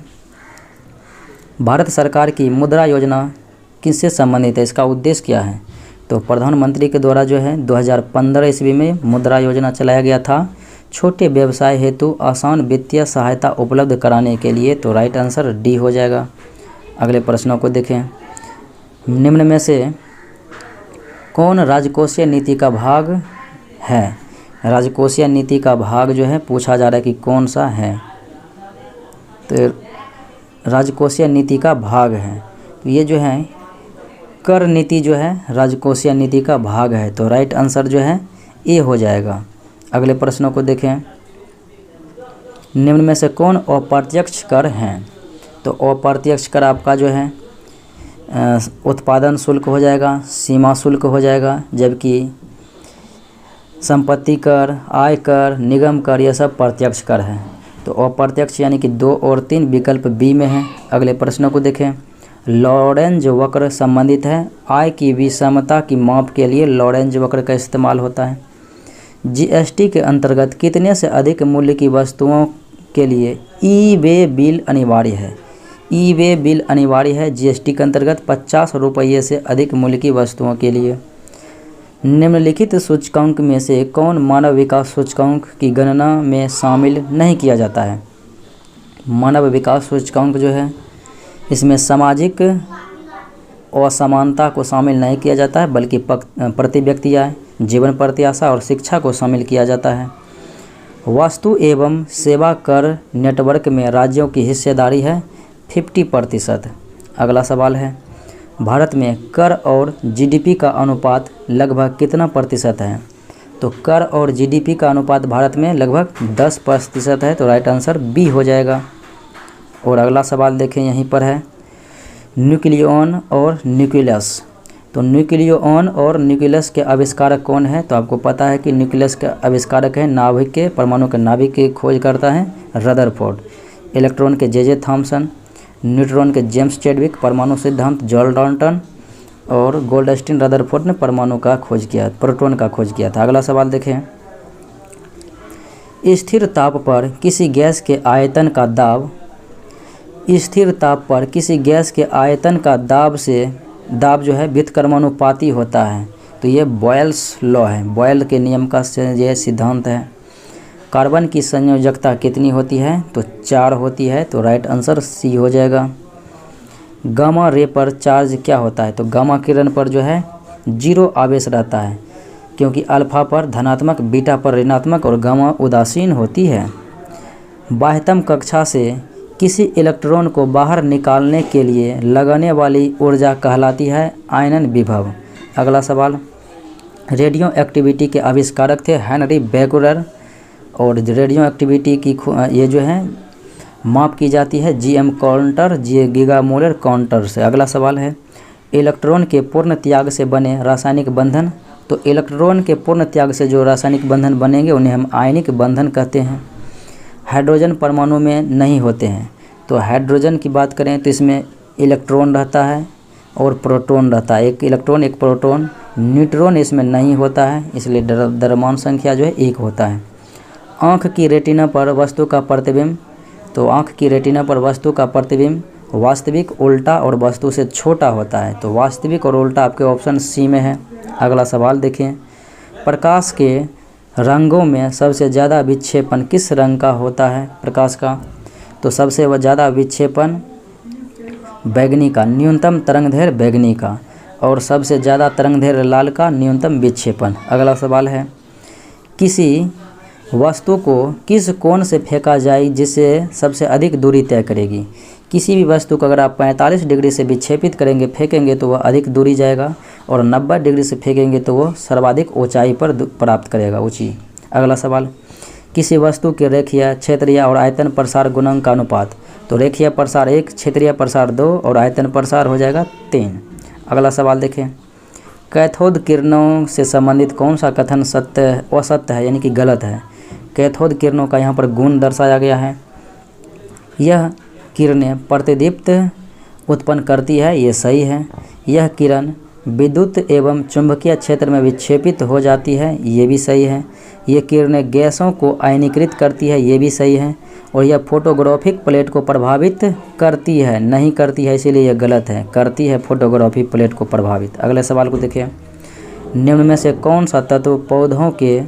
Speaker 1: भारत सरकार की मुद्रा योजना किससे संबंधित है? इसका उद्देश्य क्या है? तो प्रधानमंत्री के द्वारा जो है 2015 ईस्वी में मुद्रा योजना चलाया गया था, छोटे व्यवसाय हेतु आसान वित्तीय सहायता उपलब्ध कराने के लिए। तो राइट आंसर डी हो जाएगा। अगले प्रश्नों को देखें, निम्न में से कौन राजकोषीय नीति का भाग है? राजकोषीय नीति का भाग जो है पूछा जा रहा है कि कौन सा है? तो राजकोषीय नीति का भाग है, तो ये जो है कर नीति जो है राजकोषीय नीति का भाग है। तो राइट आंसर जो है ए हो जाएगा। अगले प्रश्नों को देखें, निम्न में से कौन अप्रत्यक्ष कर हैं? तो अप्रत्यक्ष कर आपका जो है उत्पादन शुल्क हो जाएगा, सीमा शुल्क हो जाएगा, जबकि संपत्ति कर, आय कर, निगम कर ये सब प्रत्यक्ष कर है। तो अप्रत्यक्ष यानी कि 2 और 3 विकल्प बी में है। अगले प्रश्नों को देखें, लॉरेंज वक्र संबंधित है, आय की विषमता की माप के लिए लॉरेंज वक्र का इस्तेमाल होता है। जीएसटी के अंतर्गत कितने से अधिक मूल्य की वस्तुओं के लिए ई वे बिल अनिवार्य है? ई वे बिल अनिवार्य है जीएसटी के अंतर्गत 50 रुपये से अधिक मूल्य की वस्तुओं के लिए। निम्नलिखित सूचकांक में से कौन मानव विकास सूचकांक की गणना में शामिल नहीं किया जाता है? मानव विकास सूचकांक जो है इसमें सामाजिक असमानता को शामिल नहीं किया जाता है, बल्कि प्रति व्यक्ति आय, जीवन प्रत्याशा और शिक्षा को शामिल किया जाता है। वस्तु एवं सेवा कर नेटवर्क में राज्यों की हिस्सेदारी है 50%। अगला सवाल है, भारत में कर और जीडीपी का अनुपात लगभग कितना प्रतिशत है? तो कर और जीडीपी का अनुपात भारत में लगभग 10% है, तो राइट आंसर बी हो जाएगा। और अगला सवाल देखें, यहीं पर है, न्यूक्लियॉन और न्यूक्लियस। तो न्यूक्लियॉन और न्यूक्लियस के आविष्कारक कौन है? तो आपको पता है कि न्यूक्लियस का आविष्कारक है नाभिक के, परमाणु के नाभिक की खोज करता है रदरफोर्ड। इलेक्ट्रॉन के जे थॉमसन, न्यूट्रॉन के जेम्स चैडविक, परमाणु सिद्धांत जॉन डाल्टन और गोल्डस्टीन रदरफोर्ड ने परमाणु का खोज किया, प्रोटॉन का खोज किया था। अगला सवाल देखें, स्थिर ताप पर किसी गैस के आयतन का दाब, स्थिर ताप पर किसी गैस के आयतन का दाब जो है व्युत्क्रमानुपाती होता है। तो ये बॉयल्स लॉ है, बॉयल के नियम का यह सिद्धांत है। कार्बन की संयोजकता कितनी होती है? तो 4 होती है, तो राइट आंसर सी हो जाएगा। गामा रे पर चार्ज क्या होता है? तो गामा किरण पर जो है 0 आवेश रहता है, क्योंकि अल्फा पर धनात्मक, बीटा पर ऋणात्मक और गामा उदासीन होती है। बाह्यतम कक्षा से किसी इलेक्ट्रॉन को बाहर निकालने के लिए लगने वाली ऊर्जा कहलाती है आयनन विभव। अगला सवाल, रेडियो एक्टिविटी के आविष्कारक थे हेनरी बेकरर, और रेडियो एक्टिविटी की ये जो है माप की जाती है GM काउंटर, गीगामोलर काउंटर से। अगला सवाल है, इलेक्ट्रॉन के पूर्ण त्याग से बने रासायनिक बंधन। तो इलेक्ट्रॉन के पूर्ण त्याग से जो रासायनिक बंधन बनेंगे उन्हें हम आयनिक बंधन कहते हैं। हाइड्रोजन परमाणु में नहीं होते हैं। तो हाइड्रोजन की बात करें तो इसमें इलेक्ट्रॉन रहता है और प्रोटॉन रहता है, एक इलेक्ट्रॉन एक प्रोटॉन। न्यूट्रॉन इसमें नहीं होता है, इसलिए द्रव्यमान संख्या जो है 1 होता है। आँख की रेटिना पर वस्तु का प्रतिबिंब। तो आँख की रेटिना पर वस्तु का प्रतिबिंब वास्तविक, उल्टा और वस्तु से छोटा होता है। तो वास्तविक और उल्टा आपके ऑप्शन सी में है। अगला सवाल देखें, प्रकाश के रंगों में सबसे ज़्यादा विक्षेपण किस रंग का होता है? प्रकाश का तो सबसे ज़्यादा विक्षेपण बैगनी का, न्यूनतम तरंगदैर्घ्य बैगनी का, और सबसे ज़्यादा तरंगदैर्घ्य लाल का, न्यूनतम विक्षेपण। अगला सवाल है, किसी वस्तु को किस कोण से फेंका जाए जिससे सबसे अधिक दूरी तय करेगी? किसी भी वस्तु को अगर आप 45 डिग्री से विक्षेपित करेंगे, फेंकेंगे, तो वह अधिक दूरी जाएगा, और 90 डिग्री से फेंकेंगे तो वह सर्वाधिक ऊंचाई पर प्राप्त करेगा, ऊंची। अगला सवाल, किसी वस्तु के रेखीय, क्षेत्रीय और आयतन प्रसार गुणांक का अनुपात। तो रेखीय प्रसार 1, क्षेत्रीय प्रसार 2 और आयतन प्रसार हो जाएगा 3। अगला सवाल देखें, कैथोड किरणों से संबंधित कौन सा कथन असत्य है, यानी कि गलत है? कैथोड किरणों का यहाँ पर गुण दर्शाया गया है, यह किरणें प्रतिदीप्त उत्पन्न करती है, ये सही है। यह किरण विद्युत एवं चुंबकीय क्षेत्र में विक्षेपित हो जाती है, ये भी सही है। ये किरणें गैसों को आयनीकृत करती है, ये भी सही है। और यह फोटोग्राफिक प्लेट को प्रभावित करती है, नहीं करती है, इसीलिए यह गलत है, करती है फोटोग्राफिक प्लेट को प्रभावित। अगले सवाल को देखिए, निम्न में से कौन सा तत्व पौधों के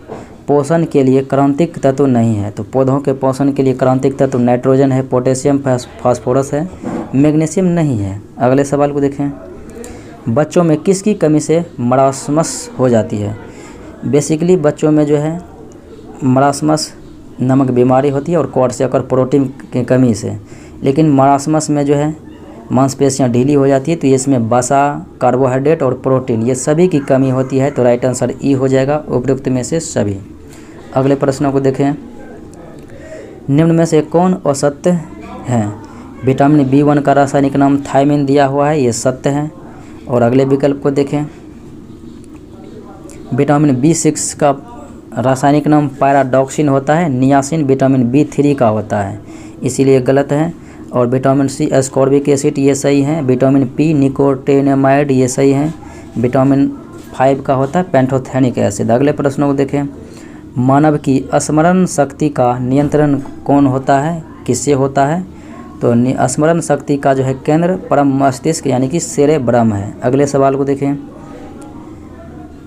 Speaker 1: पोषण के लिए क्रांतिक तत्व नहीं है? तो पौधों के पोषण के लिए क्रांतिक तत्व नाइट्रोजन है, पोटेशियम, फास्फोरस है, मैग्नीशियम नहीं है। अगले सवाल को देखें, बच्चों में किसकी कमी से मरासमस हो जाती है? बेसिकली बच्चों में जो है मरासमस नामक बीमारी होती है, और क्वार्सियकर प्रोटीन की कमी से। लेकिन मरासमस में जो है मांसपेशियां ढीली हो जाती है, तो इसमें वसा, कार्बोहाइड्रेट और प्रोटीन, ये सभी की कमी होती है। तो राइट आंसर ई हो जाएगा, उपयुक्त में से सभी। अगले प्रश्नों को देखें, निम्न में से कौन असत्य है? विटामिन B1 का रासायनिक नाम थायमिन दिया हुआ है, ये सत्य है। और अगले विकल्प को देखें, विटामिन B6 का रासायनिक नाम पैराडॉक्सिन होता है, नियासिन विटामिन B3 का होता है, इसीलिए गलत है। और विटामिन C एस्कॉर्बिक एसिड, ये सही है। विटामिन P निकोटिनामाइड, ये सही है। विटामिन 5 का होता है पेंटोथेनिक एसिड। अगले प्रश्नों को देखें, मानव की स्मरण शक्ति का नियंत्रण कौन होता है, किससे होता है? तो स्मरण शक्ति का जो है केंद्र परम मस्तिष्क यानी कि सेरेब्रम है। अगले सवाल को देखें,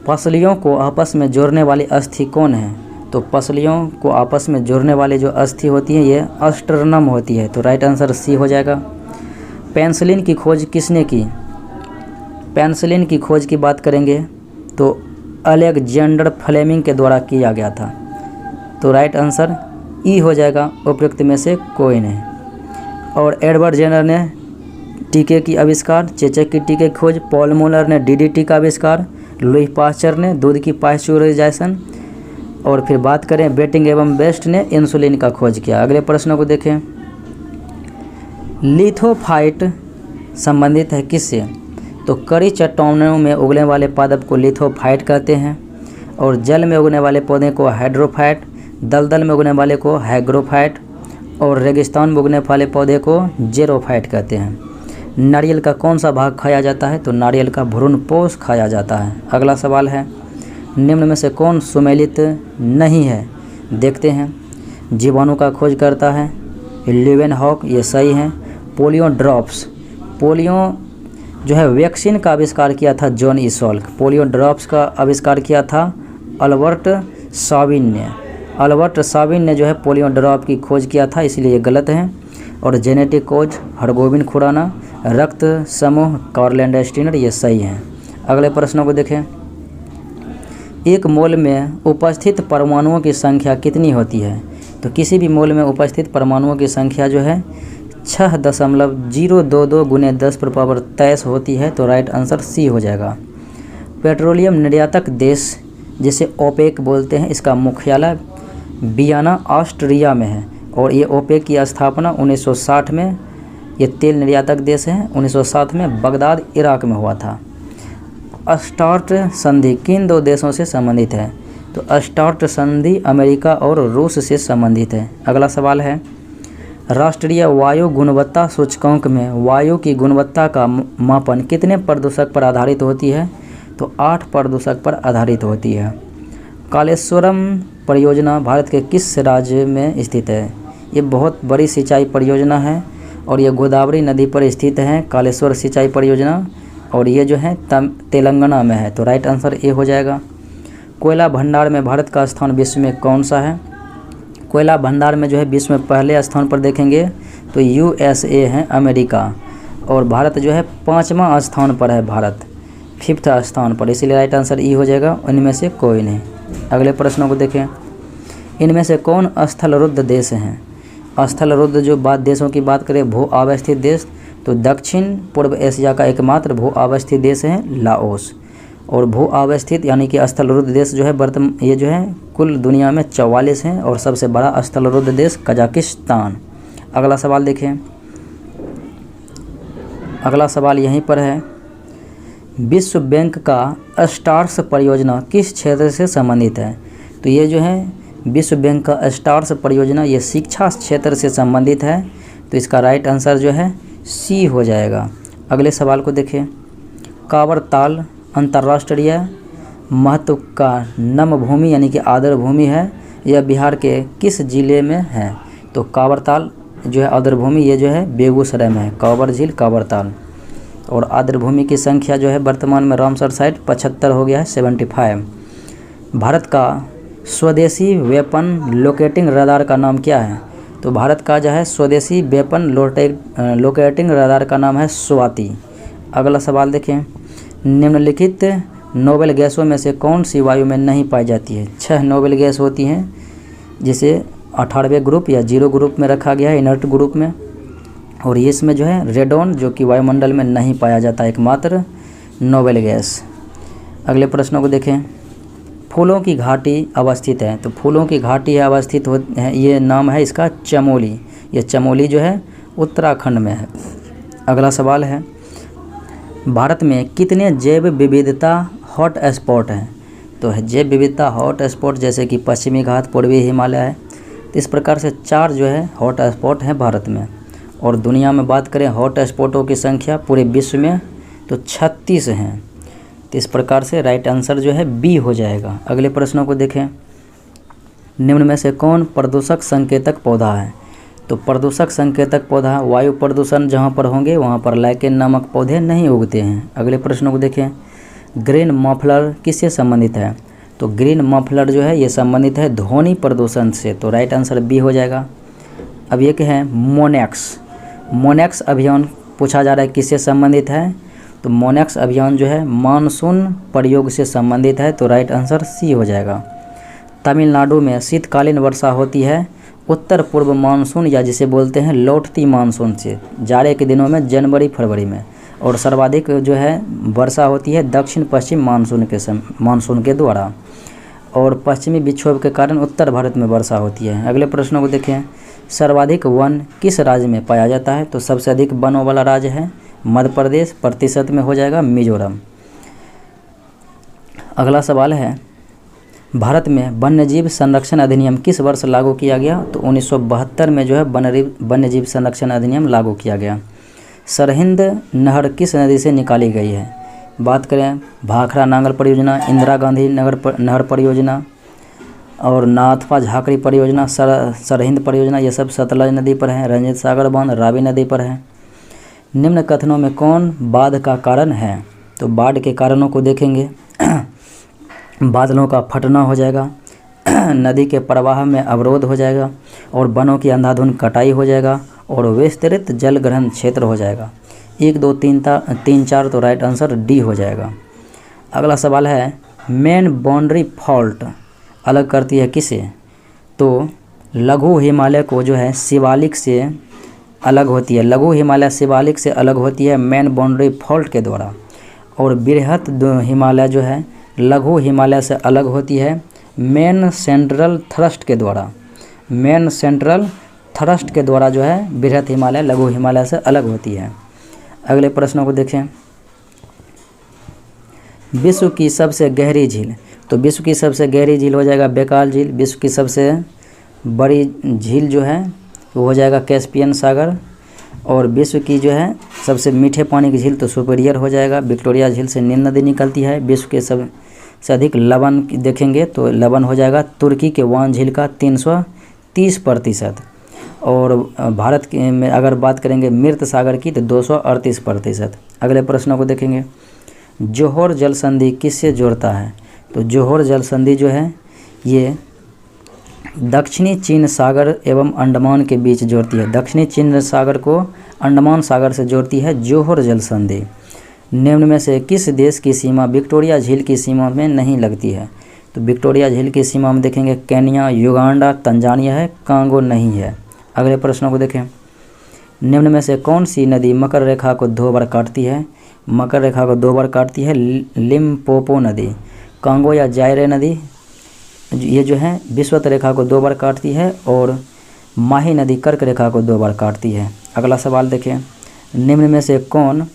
Speaker 1: पसलियों को आपस में जोड़ने वाली अस्थि कौन है? तो पसलियों को आपस में जोड़ने वाली जो अस्थि होती है ये अस्टर्नम होती है। तो राइट आंसर सी हो जाएगा। पेनिसिलिन की खोज किसने की? पेनिसिलिन की खोज की बात करेंगे तो अलेक्जेंडर फ्लेमिंग के द्वारा किया गया था। तो राइट आंसर ई हो जाएगा, उपयुक्त में से कोई नहीं। और एडवर्ड जेनर ने टीके की आविष्कार, चेचक की टीके की खोज, पॉल मूलर ने डीडीटी का आविष्कार, लुई पास्चर ने दूध की पास्चुराइजेशन, और फिर बात करें बेटिंग एवं बेस्ट ने इंसुलिन का खोज किया। अगले प्रश्नों को देखें। लिथोफाइट संबंधित है किससे? तो कड़ी चट्टानों में उगने वाले पादप को लिथोफाइट कहते हैं, और जल में उगने वाले पौधे को हाइड्रोफाइट, दलदल में उगने वाले को हाइग्रोफाइट, और रेगिस्तान में उगने वाले पौधे को जेरोफाइट कहते हैं। नारियल का कौन सा भाग खाया जाता है? तो नारियल का भ्रूणपोष खाया जाता है। अगला सवाल है, निम्न में से कौन सुमेलित नहीं है? देखते हैं। जीवाणु का खोज करता है ल्यूवेनहॉक, ये सही है। पोलियो ड्रॉप्स, पोलियो जो है वैक्सीन का आविष्कार किया था John E Salk. Polio drops का आविष्कार किया था अल्बर्ट साबिन ने। अल्बर्ट साबिन ने जो है पोलियो ड्रॉप की खोज किया था, इसलिए ये गलत है। और जेनेटिक कोड हरगोविंद खुराना, रक्त समूह कार्लैंड स्टीनर, ये सही है। अगले प्रश्नों को देखें। एक मोल में उपस्थित परमाणुओं की संख्या कितनी होती है? तो किसी भी मोल में उपस्थित परमाणुओं की संख्या जो है 6.022 × 10⁻23 होती है, तो राइट आंसर सी हो जाएगा। पेट्रोलियम निर्यातक देश जिसे ओपेक बोलते हैं, इसका मुख्यालय वियना ऑस्ट्रिया में है, और ये ओपेक की स्थापना 1960 में, ये तेल निर्यातक देश है, 1960 में बगदाद इराक में हुआ था। स्टार्ट संधि किन दो देशों से संबंधित है? तो स्टार्ट संधि अमेरिका और रूस से संबंधित है। अगला सवाल है, राष्ट्रीय वायु गुणवत्ता सूचकांक में वायु की गुणवत्ता का मापन कितने प्रदूषक पर आधारित होती है? तो 8 प्रदूषक पर आधारित होती है। कालेश्वरम परियोजना भारत के किस राज्य में स्थित है? ये बहुत बड़ी सिंचाई परियोजना है, और ये गोदावरी नदी पर स्थित है कालेश्वर सिंचाई परियोजना, और ये जो है तेलंगाना में है, तो राइट आंसर ए हो जाएगा। कोयला भंडार में भारत का स्थान विश्व में कौन सा है? कोयला भंडार में जो है विश्व में पहले स्थान पर देखेंगे तो USA है, अमेरिका, और भारत जो है 5वां स्थान पर है, भारत 5th स्थान पर, इसीलिए राइट आंसर ई हो जाएगा, इनमें से कोई नहीं। अगले प्रश्नों को देखें। इनमें से कौन स्थलरुद्ध देश हैं? स्थलरुद्ध जो देशों की बात करें, भू अवस्थित देश, तो दक्षिण पूर्व एशिया का एकमात्र भू अवस्थित देश है लाओस, और भू अवस्थित यानी कि स्थलरुद्ध देश जो है ये जो है कुल दुनिया में 44 हैं, और सबसे बड़ा स्थलरुद्ध देश कजाकिस्तान। अगला सवाल देखें। अगला सवाल यहीं पर है, विश्व बैंक का स्टार्स परियोजना किस क्षेत्र से संबंधित है? तो ये जो है विश्व बैंक का स्टार्स परियोजना ये शिक्षा क्षेत्र से संबंधित है, तो इसका राइट आंसर जो है सी हो जाएगा। अगले सवाल को देखें। कांवर ताल अंतर्राष्ट्रीय महत्व का नम भूमि यानी कि आदर भूमि है, यह बिहार के किस जिले में है? तो कांवर ताल जो है आदर भूमि, ये जो है बेगूसराय में है, कांवर झील कांवर ताल। और आदर भूमि की संख्या जो है वर्तमान में रामसर साइट 75 हो गया है, 75। भारत का स्वदेशी वेपन लोकेटिंग रडार का नाम क्या है? तो भारत का जो है स्वदेशी वेपन लोकेटिंग रडार का नाम है स्वाति। अगला सवाल देखें। निम्नलिखित नोबेल गैसों में से कौन सी वायु में नहीं पाई जाती है? 6 नोबेल गैस होती हैं, जिसे 18वें ग्रुप या 0 ग्रुप में रखा गया है, इनर्ट ग्रुप में, और इसमें जो है रेडोन जो कि वायुमंडल में नहीं पाया जाता, एकमात्र नोबेल गैस। अगले प्रश्नों को देखें। फूलों की घाटी अवस्थित है, तो फूलों की घाटी अवस्थित है, ये नाम है इसका चमोली। ये चमोली जो है उत्तराखंड में है। अगला सवाल है, भारत में कितने जैव विविधता हॉट स्पॉट हैं? तो जैव विविधता हॉट स्पॉट जैसे कि पश्चिमी घाट, पूर्वी हिमालय है, तो इस प्रकार से 4 जो है हॉट स्पॉट हैं भारत में। और दुनिया में बात करें हॉट स्पॉटों की संख्या पूरे विश्व में तो 36 हैं, तो इस प्रकार से राइट आंसर जो है बी हो जाएगा। अगले प्रश्नों को देखें। निम्न में से कौन प्रदूषक संकेतक पौधा है? तो प्रदूषक संकेतक पौधा, वायु प्रदूषण जहाँ पर होंगे वहाँ पर लाइकेन नामक पौधे नहीं उगते हैं। अगले प्रश्नों को देखें। ग्रीन मफलर किससे संबंधित है? तो ग्रीन मफलर जो है ये संबंधित है ध्वनि प्रदूषण से, तो राइट आंसर बी हो जाएगा। अब ये क्या है, मोनेक्स अभियान पूछा जा रहा है किससे संबंधित है? तो मोनेक्स अभियान जो है मानसून प्रयोग से संबंधित है, तो राइट आंसर सी हो जाएगा। तमिलनाडु में शीतकालीन वर्षा होती है उत्तर पूर्व मानसून या जिसे बोलते हैं लौटती मानसून से जाड़े के दिनों में जनवरी फरवरी में, और सर्वाधिक जो है वर्षा होती है दक्षिण पश्चिम मानसून के द्वारा, और पश्चिमी विक्षोभ के कारण उत्तर भारत में वर्षा होती है। अगले प्रश्नों को देखें, सर्वाधिक वन किस राज्य में पाया जाता है? तो सबसे अधिक वनों वाला राज्य है मध्य प्रदेश, प्रतिशत में हो जाएगा मिजोरम। अगला सवाल है, भारत में वन्यजीव संरक्षण अधिनियम किस वर्ष लागू किया गया? तो 1972 में जो है वन्यजीव संरक्षण अधिनियम लागू किया गया। सरहिंद नहर किस नदी से निकाली गई है? बात करें भाखड़ा नांगल परियोजना, इंदिरा गांधी नहर परियोजना और नाथपा झाकड़ी परियोजना, सरहिंद परियोजना, ये सब सतलज नदी पर है। रंजीत सागर बांध रावी नदी पर है। निम्न कथनों में कौन बाढ़ का कारण है? तो बाढ़ के कारणों को देखेंगे, बादलों का फटना हो जाएगा, नदी के प्रवाह में अवरोध हो जाएगा, और वनों की अंधाधुंध कटाई हो जाएगा, और विस्तृत जल ग्रहण क्षेत्र हो जाएगा। 1 2 3 4 तो राइट आंसर डी हो जाएगा। अगला सवाल है, मेन बाउंड्री फॉल्ट अलग करती है किसे? तो लघु हिमालय को जो है शिवालिक से अलग होती है, लघु हिमालय शिवालिक से अलग होती है मेन बाउंड्री फॉल्ट के द्वारा, और बृहत हिमालय जो है लघु हिमालय से अलग होती है मेन सेंट्रल थ्रस्ट के द्वारा। मेन सेंट्रल थ्रस्ट के द्वारा जो है बृहत हिमालय लघु हिमालय से अलग होती है। अगले प्रश्नों को देखें, विश्व की सबसे गहरी झील? तो विश्व की सबसे गहरी झील हो जाएगा बेकाल झील। विश्व की सबसे बड़ी झील जो है वो हो जाएगा कैस्पियन सागर, और विश्व की जो है सबसे मीठे पानी की झील तो सुपीरियर हो जाएगा विक्टोरिया झील से नील नदी निकलती है। विश्व के सबसे अधिक लवण देखेंगे तो लवण हो जाएगा तुर्की के वान झील का 330%, और भारत के में अगर बात करेंगे मृत सागर की तो 238%। अगले प्रश्नों को देखेंगे, जोहर जल संधि किससे जोड़ता है? तो जोहर जल संधि जो है ये दक्षिणी चीन सागर एवं अंडमान के बीच जोड़ती है। दक्षिणी चीन सागर को अंडमान सागर से जोड़ती है जोहर जल संधि। निम्न में से किस देश की सीमा विक्टोरिया झील की सीमा में नहीं लगती है? तो विक्टोरिया झील की सीमा में देखेंगे केन्या, युगांडा, तंजानिया है, कांगो नहीं है। अगले प्रश्नों को देखें, निम्न में से कौन सी नदी मकर रेखा को 2 बार काटती है? मकर रेखा को 2 बार काटती है लिम्पोपो नदी। कांगो या जायरे नदी ये जो है विषुवत रेखा को 2 बार काटती है, और माही नदी कर्क रेखा को 2 बार काटती है। अगला सवाल देखें, निम्न में से कौन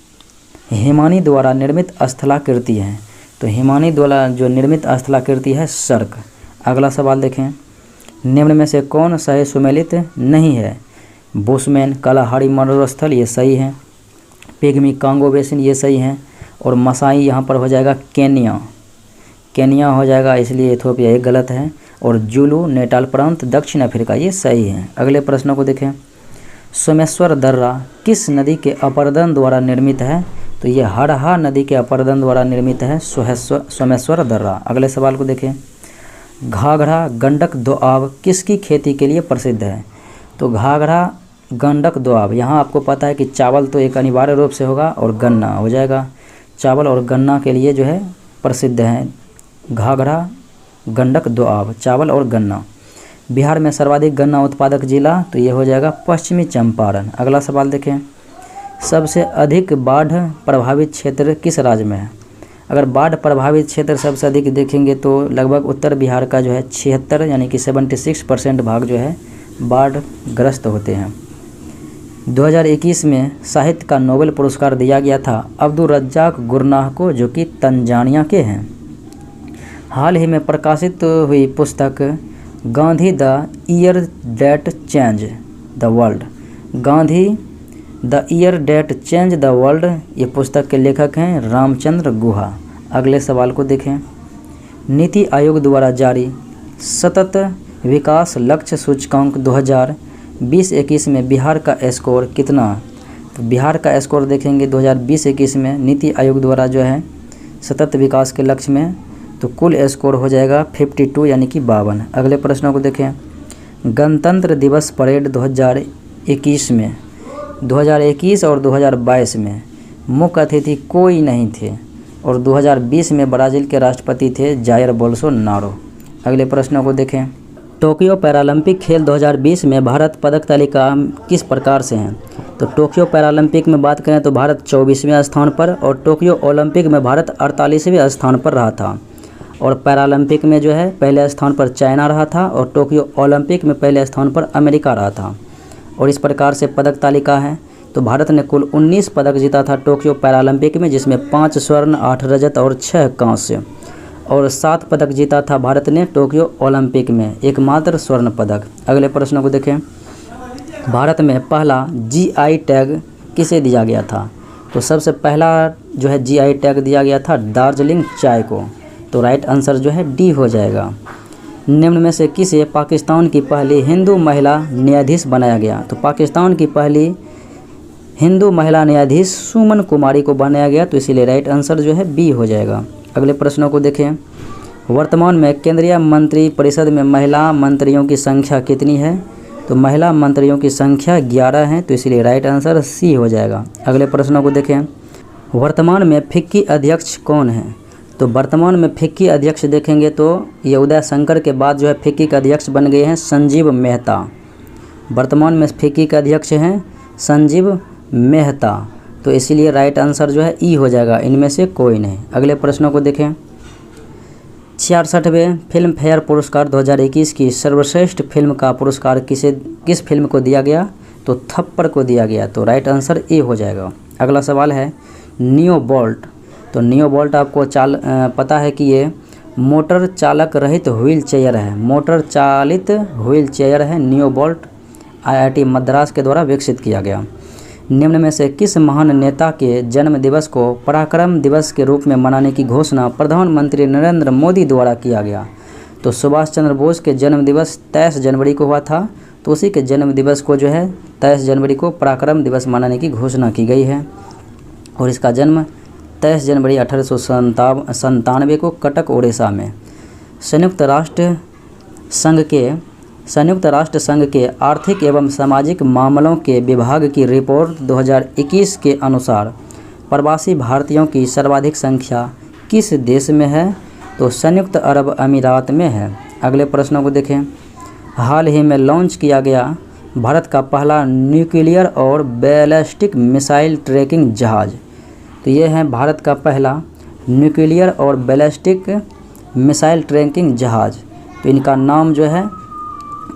Speaker 1: हिमानी द्वारा निर्मित स्थलाकृति है? तो हिमानी द्वारा जो निर्मित स्थलाकृति है सर्क। अगला सवाल देखें, निम्न में से कौन सही सुमेलित नहीं है? बुशमैन कालाहारी मरुस्थल ये सही है, पिग्मी कांगो बेसिन ये सही है, और मसाई यहाँ पर हो जाएगा केनिया हो जाएगा, इसलिए इथोपिया ये गलत है, और जुलू नेटाल प्रांत दक्षिण अफ्रीका ये सही है। अगले प्रश्नों को देखें, सोमेश्वर दर्रा किस नदी के अपरदन द्वारा निर्मित है? तो ये हरहा नदी के अपरदन द्वारा निर्मित है सोमेश्वर दर्रा। अगले सवाल को देखें, घाघरा गंडक दोआब किसकी खेती के लिए प्रसिद्ध है? तो घाघरा गंडक दोआब, यहाँ आपको पता है कि चावल तो एक अनिवार्य रूप से होगा और गन्ना हो जाएगा, चावल और गन्ना के लिए जो है प्रसिद्ध है घाघरा गंडक दोआब, चावल और गन्ना। बिहार में सर्वाधिक गन्ना उत्पादक जिला तो ये हो जाएगा पश्चिमी चंपारण। अगला सवाल देखें, सबसे अधिक बाढ़ प्रभावित क्षेत्र किस राज्य में है? अगर बाढ़ प्रभावित क्षेत्र सबसे अधिक देखेंगे तो लगभग उत्तर बिहार का जो है 76 यानी कि 76% भाग जो है बाढ़ ग्रस्त होते हैं। 2021 में साहित्य का नोबेल पुरस्कार दिया गया था अब्दुल रज्जाक गुरनाह को, जो कि तंजानिया के हैं। हाल ही में प्रकाशित हुई पुस्तक Gandhi the year that change the world, Gandhi the year that change the world, ये पुस्तक के लेखक हैं रामचंद्र गुहा। अगले सवाल को देखें, नीति आयोग द्वारा जारी सतत विकास लक्ष्य सूचकांक 2020-21 में बिहार का स्कोर कितना? तो बिहार का स्कोर देखेंगे 2020-21 में नीति आयोग द्वारा जो है सतत विकास के लक्ष्य में तो कुल स्कोर हो जाएगा 52 यानी कि 52। अगले प्रश्नों को देखें, गणतंत्र दिवस परेड 2021 में 2021 और 2022 में मुख्य अतिथि कोई नहीं थे, और 2020 में ब्राज़ील के राष्ट्रपति थे जायर बोल्सोनारो। अगले प्रश्नों को देखें। टोक्यो पैरालंपिक खेल 2020 में भारत पदक तालिका किस प्रकार से हैं? तो टोक्यो पैरालंपिक में बात करें तो भारत 24वें स्थान पर, और टोक्यो ओलंपिक में भारत 48वें स्थान पर रहा था। और पैरालंपिक में जो है पहले स्थान पर चाइना रहा था, और टोक्यो ओलंपिक में पहले स्थान पर अमेरिका रहा था। और इस प्रकार से पदक तालिका है। तो भारत ने कुल 19 पदक जीता था टोक्यो पैरालंपिक में, जिसमें 5 स्वर्ण, 8 रजत और 6 कांस्य। और 7 पदक जीता था भारत ने टोक्यो ओलंपिक में, एकमात्र स्वर्ण पदक। अगले प्रश्नों को देखें। भारत में पहला जीआई टैग किसे दिया गया था? तो सबसे पहला जो है जीआई टैग दिया गया था दार्जिलिंग चाय को। तो राइट आंसर जो है डी हो जाएगा। निम्न में से किसे पाकिस्तान की पहली हिंदू महिला न्यायाधीश बनाया गया? तो पाकिस्तान की पहली हिंदू महिला न्यायाधीश सुमन कुमारी को बनाया गया, तो इसीलिए राइट आंसर जो है बी हो जाएगा। अगले प्रश्नों को देखें। वर्तमान में केंद्रीय मंत्री परिषद में महिला मंत्रियों की संख्या कितनी है? तो महिला मंत्रियों की संख्या 11 है, तो इसीलिए राइट आंसर सी हो जाएगा। अगले प्रश्नों को देखें। वर्तमान में फिक्की अध्यक्ष कौन है? तो वर्तमान में फिक्की अध्यक्ष देखेंगे तो ये उदय शंकर के बाद जो है फिक्की के अध्यक्ष बन गए हैं संजीव मेहता। वर्तमान में फिक्की के अध्यक्ष हैं संजीव मेहता, तो इसीलिए राइट आंसर जो है ई हो जाएगा, इनमें से कोई नहीं। अगले प्रश्नों को देखें। 66वें फिल्म फेयर पुरस्कार 2021 की सर्वश्रेष्ठ फिल्म का पुरस्कार किस फिल्म को दिया गया? तो थप्पड़ को दिया गया, तो राइट आंसर ए हो जाएगा। अगला सवाल है नियो बोल्ट। तो नियो बोल्ट आपको पता है कि ये मोटर चालक रहित व्हील चेयर है, मोटर चालित व्हील चेयर है नियो बोल्ट, IIT मद्रास के द्वारा विकसित किया गया। निम्न में से किस महान नेता के जन्म दिवस को पराक्रम दिवस के रूप में मनाने की घोषणा प्रधानमंत्री नरेंद्र मोदी द्वारा किया गया? तो सुभाष चंद्र बोस के जन्म दिवस 23 जनवरी को हुआ था, तो उसी के जन्म दिवस को जो है 23 जनवरी को पराक्रम दिवस मनाने की घोषणा की गई है। और इसका जन्म 23 जनवरी 1897 को कटक उड़ीसा में। संयुक्त राष्ट्र संघ के आर्थिक एवं सामाजिक मामलों के विभाग की रिपोर्ट 2021 के अनुसार प्रवासी भारतीयों की सर्वाधिक संख्या किस देश में है? तो संयुक्त अरब अमीरात में है। अगले प्रश्नों को देखें। हाल ही में लॉन्च किया गया भारत का पहला न्यूक्लियर और बैलिस्टिक मिसाइल ट्रैकिंग जहाज। तो ये है भारत का पहला न्यूक्लियर और बैलिस्टिक मिसाइल ट्रैकिंग जहाज। तो इनका नाम जो है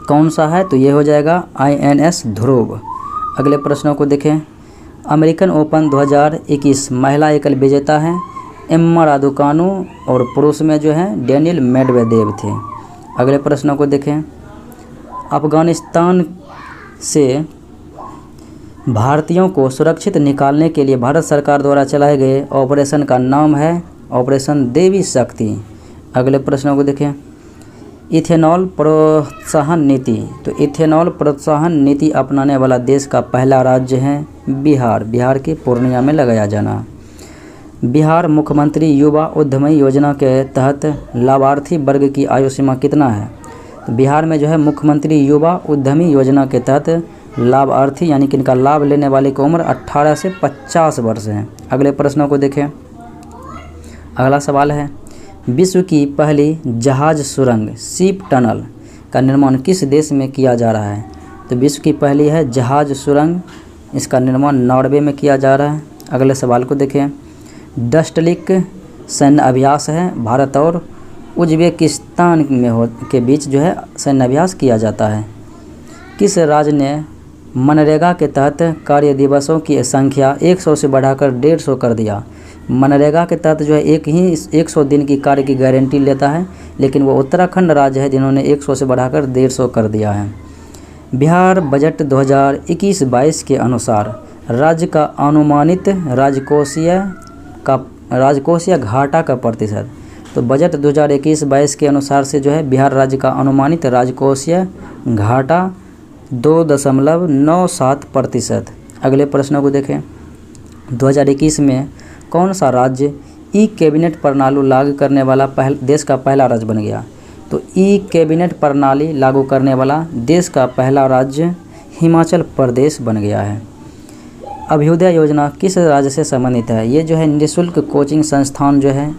Speaker 1: कौन सा है? तो ये हो जाएगा INS ध्रुव। अगले प्रश्नों को देखें। अमेरिकन ओपन 2021 महिला एकल विजेता हैं एम्मा रादुकानु, और पुरुष में जो है डेनियल मेडवेदेव थे। अगले प्रश्नों को देखें। अफगानिस्तान से भारतीयों को सुरक्षित निकालने के लिए भारत सरकार द्वारा चलाए गए ऑपरेशन का नाम है ऑपरेशन देवी शक्ति। अगले प्रश्नों को देखें। इथेनॉल प्रोत्साहन नीति। तो इथेनॉल प्रोत्साहन नीति अपनाने वाला देश का पहला राज्य है बिहार। बिहार के पूर्णिया में लगाया जाना। बिहार मुख्यमंत्री युवा उद्यमी योजना के तहत लाभार्थी वर्ग की आयु सीमा कितना है? तो बिहार में जो है मुख्यमंत्री युवा उद्यमी योजना के तहत लाभार्थी यानी कि इनका लाभ लेने वाले की उम्र 18 से 50 वर्ष है। अगले प्रश्नों को देखें। अगला सवाल है विश्व की पहली जहाज सुरंग शिप टनल का निर्माण किस देश में किया जा रहा है? तो विश्व की पहली है जहाज सुरंग, इसका निर्माण नॉर्वे में किया जा रहा है। अगले सवाल को देखें। डस्टलिक सैन्य अभ्यास है भारत और उज्बेकिस्तान के बीच जो है सैन्य अभ्यास किया जाता है। किस राज्य ने मनरेगा के तहत कार्य दिवसों की संख्या 100 से बढ़ाकर 150 कर दिया? मनरेगा के तहत जो है 100 दिन की कार्य की गारंटी लेता है, लेकिन वो उत्तराखंड राज्य है जिन्होंने 100 से बढ़ाकर 150 कर दिया है। बिहार बजट 2021-22 के अनुसार राज्य का अनुमानित राजकोषीय घाटा का प्रतिशत। तो बजट 2021-22 के अनुसार से जो है बिहार राज्य का अनुमानित राजकोषीय घाटा 2.97%। अगले प्रश्नों को देखें। 2021 में कौन सा राज्य ई कैबिनेट प्रणाली लागू करने वाला देश का पहला राज्य बन गया? तो ई कैबिनेट प्रणाली लागू करने वाला देश का पहला राज्य हिमाचल प्रदेश बन गया है। अभ्युदय योजना किस राज्य से संबंधित है? ये जो है निःशुल्क कोचिंग संस्थान जो है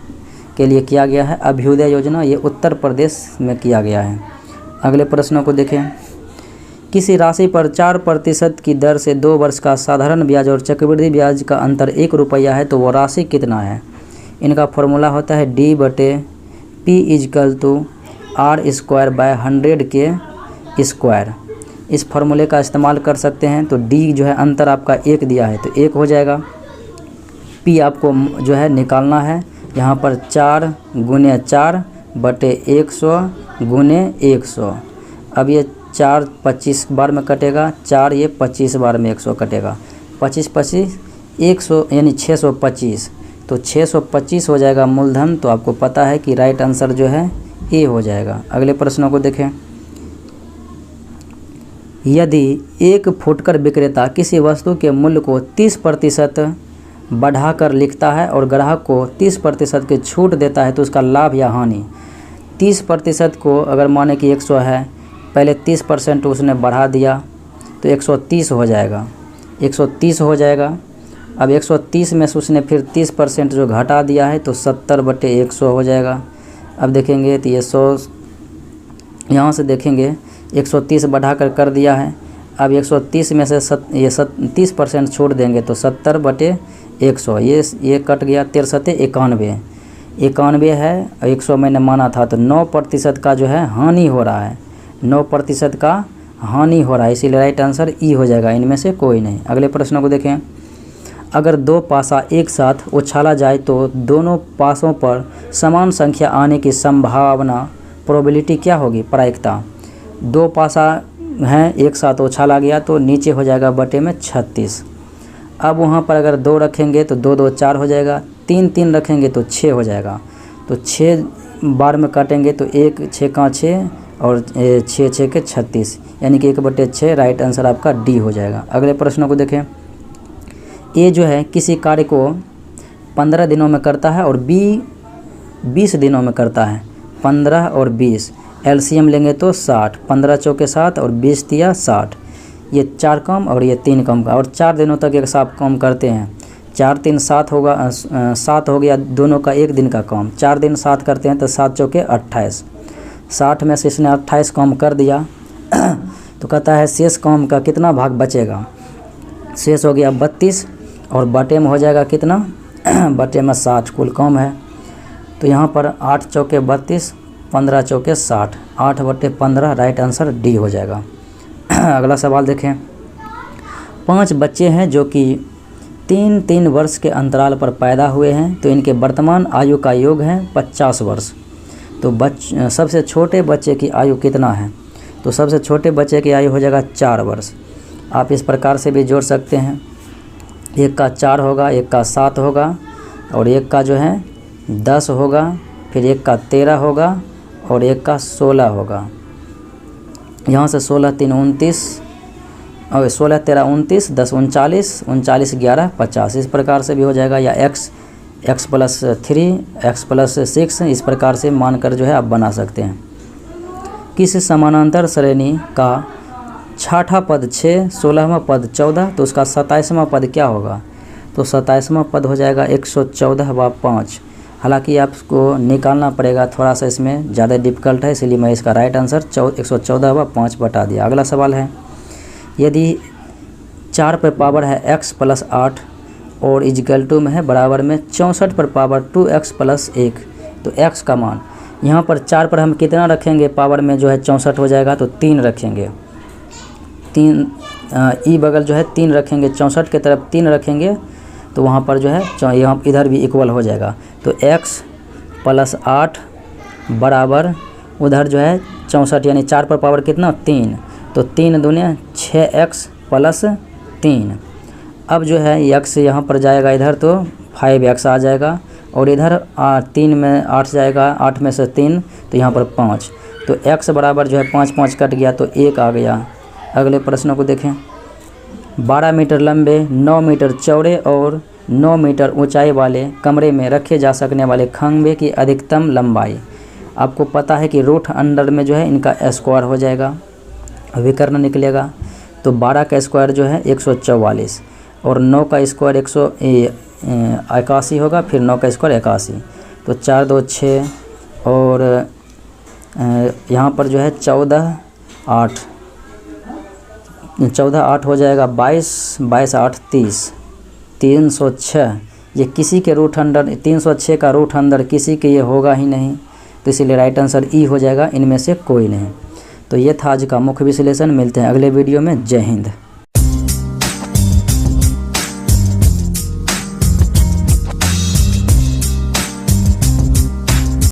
Speaker 1: के लिए किया गया है। अभ्युदय योजना ये उत्तर प्रदेश में किया गया है। अगले प्रश्नों को देखें। किसी राशि पर 4% की दर से 2 वर्ष का साधारण ब्याज और चक्रवृद्धि ब्याज का अंतर 1 रुपया है तो वो राशि कितना है? इनका फॉर्मूला होता है D/P=R²/100 के स्क्वायर। इस फार्मूले का इस्तेमाल कर सकते हैं। तो D जो है अंतर आपका 1 दिया है तो 1 हो जाएगा। P आपको जो है निकालना है, यहाँ पर 4 × 4/100 × 100। अब ये 4 25 बार में कटेगा, 4 ये 25 बार में 100 कटेगा, 25 25 100 यानी 625। तो 625 हो जाएगा मूलधन। तो आपको पता है कि राइट आंसर जो है ए हो जाएगा। अगले प्रश्नों को देखें। यदि एक फुटकर विक्रेता किसी वस्तु के मूल्य को 30% बढ़ाकर लिखता है और ग्राहक को 30% की छूट देता है तो उसका लाभ या हानि? 30% को अगर माने कि 100 है, पहले 30% उसने बढ़ा दिया तो 130 हो जाएगा, 130 हो जाएगा। अब 130 में से उसने फिर 30% जो घटा दिया है तो 70/100 हो जाएगा। अब देखेंगे तो ये 100, यहाँ से देखेंगे 130 बढ़ाकर कर दिया है। अब 130 में से 30% छोड़ देंगे तो 70/100, ये कट गया। 93 91 है, 100 मैंने माना था तो 9% का जो है हानि हो रहा है, 9% का हानि हो रहा है, इसीलिए राइट आंसर ई हो जाएगा, इनमें से कोई नहीं। अगले प्रश्न को देखें। अगर 2 पासा एक साथ उछाला जाए तो दोनों पासों पर समान संख्या आने की संभावना, प्रोबेबिलिटी क्या होगी? प्रायिकता। 2 पासा हैं एक साथ उछाला गया तो नीचे हो जाएगा बटे में 36। अब वहाँ पर अगर 2 रखेंगे तो 2 2 4 हो जाएगा, 3 3 रखेंगे तो 6 हो जाएगा। तो 6 बार में काटेंगे तो 1 6 का 6 और 6 6 के 36, यानी कि 1/6 राइट आंसर आपका डी हो जाएगा। अगले प्रश्नों को देखें। ए जो है किसी कार्य को 15 दिनों में करता है और बी 20 दिनों में करता है। 15 और 20 एलसीएम लेंगे तो 60, 15 चौके 7 और 20 तिया 60। ये 4 काम और ये 3 काम का, और 4 दिनों तक एक साथ काम करते हैं। 4 3 7 होगा, 7 हो गया दोनों का 1 दिन का काम। 4 दिन 7 करते हैं तो 7 चौके 28। 60 में से इसने 28 काम कर दिया तो कहता है शेष काम का कितना भाग बचेगा? शेष हो गया 32 और बटे में हो जाएगा कितना? बटे में 60 कुल काम है। तो यहाँ पर 8 चौके 32, 15 चौके 60, 8/15 राइट आंसर डी हो जाएगा। अगला सवाल देखें। 5 बच्चे हैं जो कि 3-3 वर्ष के अंतराल पर पैदा हुए हैं तो इनके वर्तमान आयु का योग है 50 वर्ष। तो सबसे छोटे बच्चे की आयु कितना है? तो सबसे छोटे बच्चे की आयु हो जाएगा 4 वर्ष। आप इस प्रकार से भी जोड़ सकते हैं, एक का 4 होगा, एक का 7 होगा और एक का जो है 10 होगा, फिर एक का 13 होगा और एक का 16 होगा। यहाँ से 16 3 29 और 16 13 29, 10 39, 39 11 50, इस प्रकार से भी हो जाएगा। या x +3 x +6, इस प्रकार से मानकर जो है आप बना सकते हैं। किसी समानांतर श्रेणी का 6ठा पद 6, 16वां पद 14 तो उसका 27वां पद क्या होगा? तो 27वां पद हो जाएगा 114/5। हालांकि आपको निकालना पड़ेगा, थोड़ा सा इसमें ज़्यादा डिफ़िकल्ट है, इसलिए मैं इसका राइट आंसर 114/5 बता दिया। अगला सवाल है। यदि 4 पर पावर है x + 8 और इक्वल टू में है बराबर में 64 पर पावर 2x + 1 तो x का मान, यहाँ पर 4 पर हम कितना रखेंगे? पावर में जो है 64 हो जाएगा तो 3 रखेंगे, 3 ई बगल जो है 3 रखेंगे, 64 की तरफ 3 रखेंगे तो वहाँ पर जो है यहाँ इधर भी इक्वल हो जाएगा। तो x + 8 बराबर उधर जो है 64, यानी 4 पर पावर कितना? 3, तो 3 दूने 6x + 3। अब जो है x यहाँ पर जाएगा इधर तो 5x आ जाएगा और इधर 3 में 8 जाएगा, 8 में से 3 तो यहाँ पर 5, तो x बराबर जो है 5 5 कट गया तो 1 आ गया। अगले प्रश्नों को देखें। 12 मीटर लंबे, 9 मीटर चौड़े और 9 मीटर ऊंचाई वाले कमरे में रखे जा सकने वाले खंभे की अधिकतम लंबाई, आपको पता है कि रूट अंडर में जो है इनका स्क्वायर हो जाएगा, विकर्ण निकलेगा। तो 12 का स्क्वायर जो है 144 और 9 का स्क्वायर 181 होगा, फिर 9 का स्क्वायर 81, तो 4 2 6 और यहाँ पर जो है 14 8 हो जाएगा 22 22 8 30 306। ये किसी के रूट अंडर 306 का रूट अंडर किसी के ये होगा ही नहीं, तो इसीलिए राइट आंसर ई हो जाएगा, इनमें से कोई नहीं। तो ये था आज का मुख्य विश्लेषण। मिलते हैं अगले वीडियो में। जय हिंद।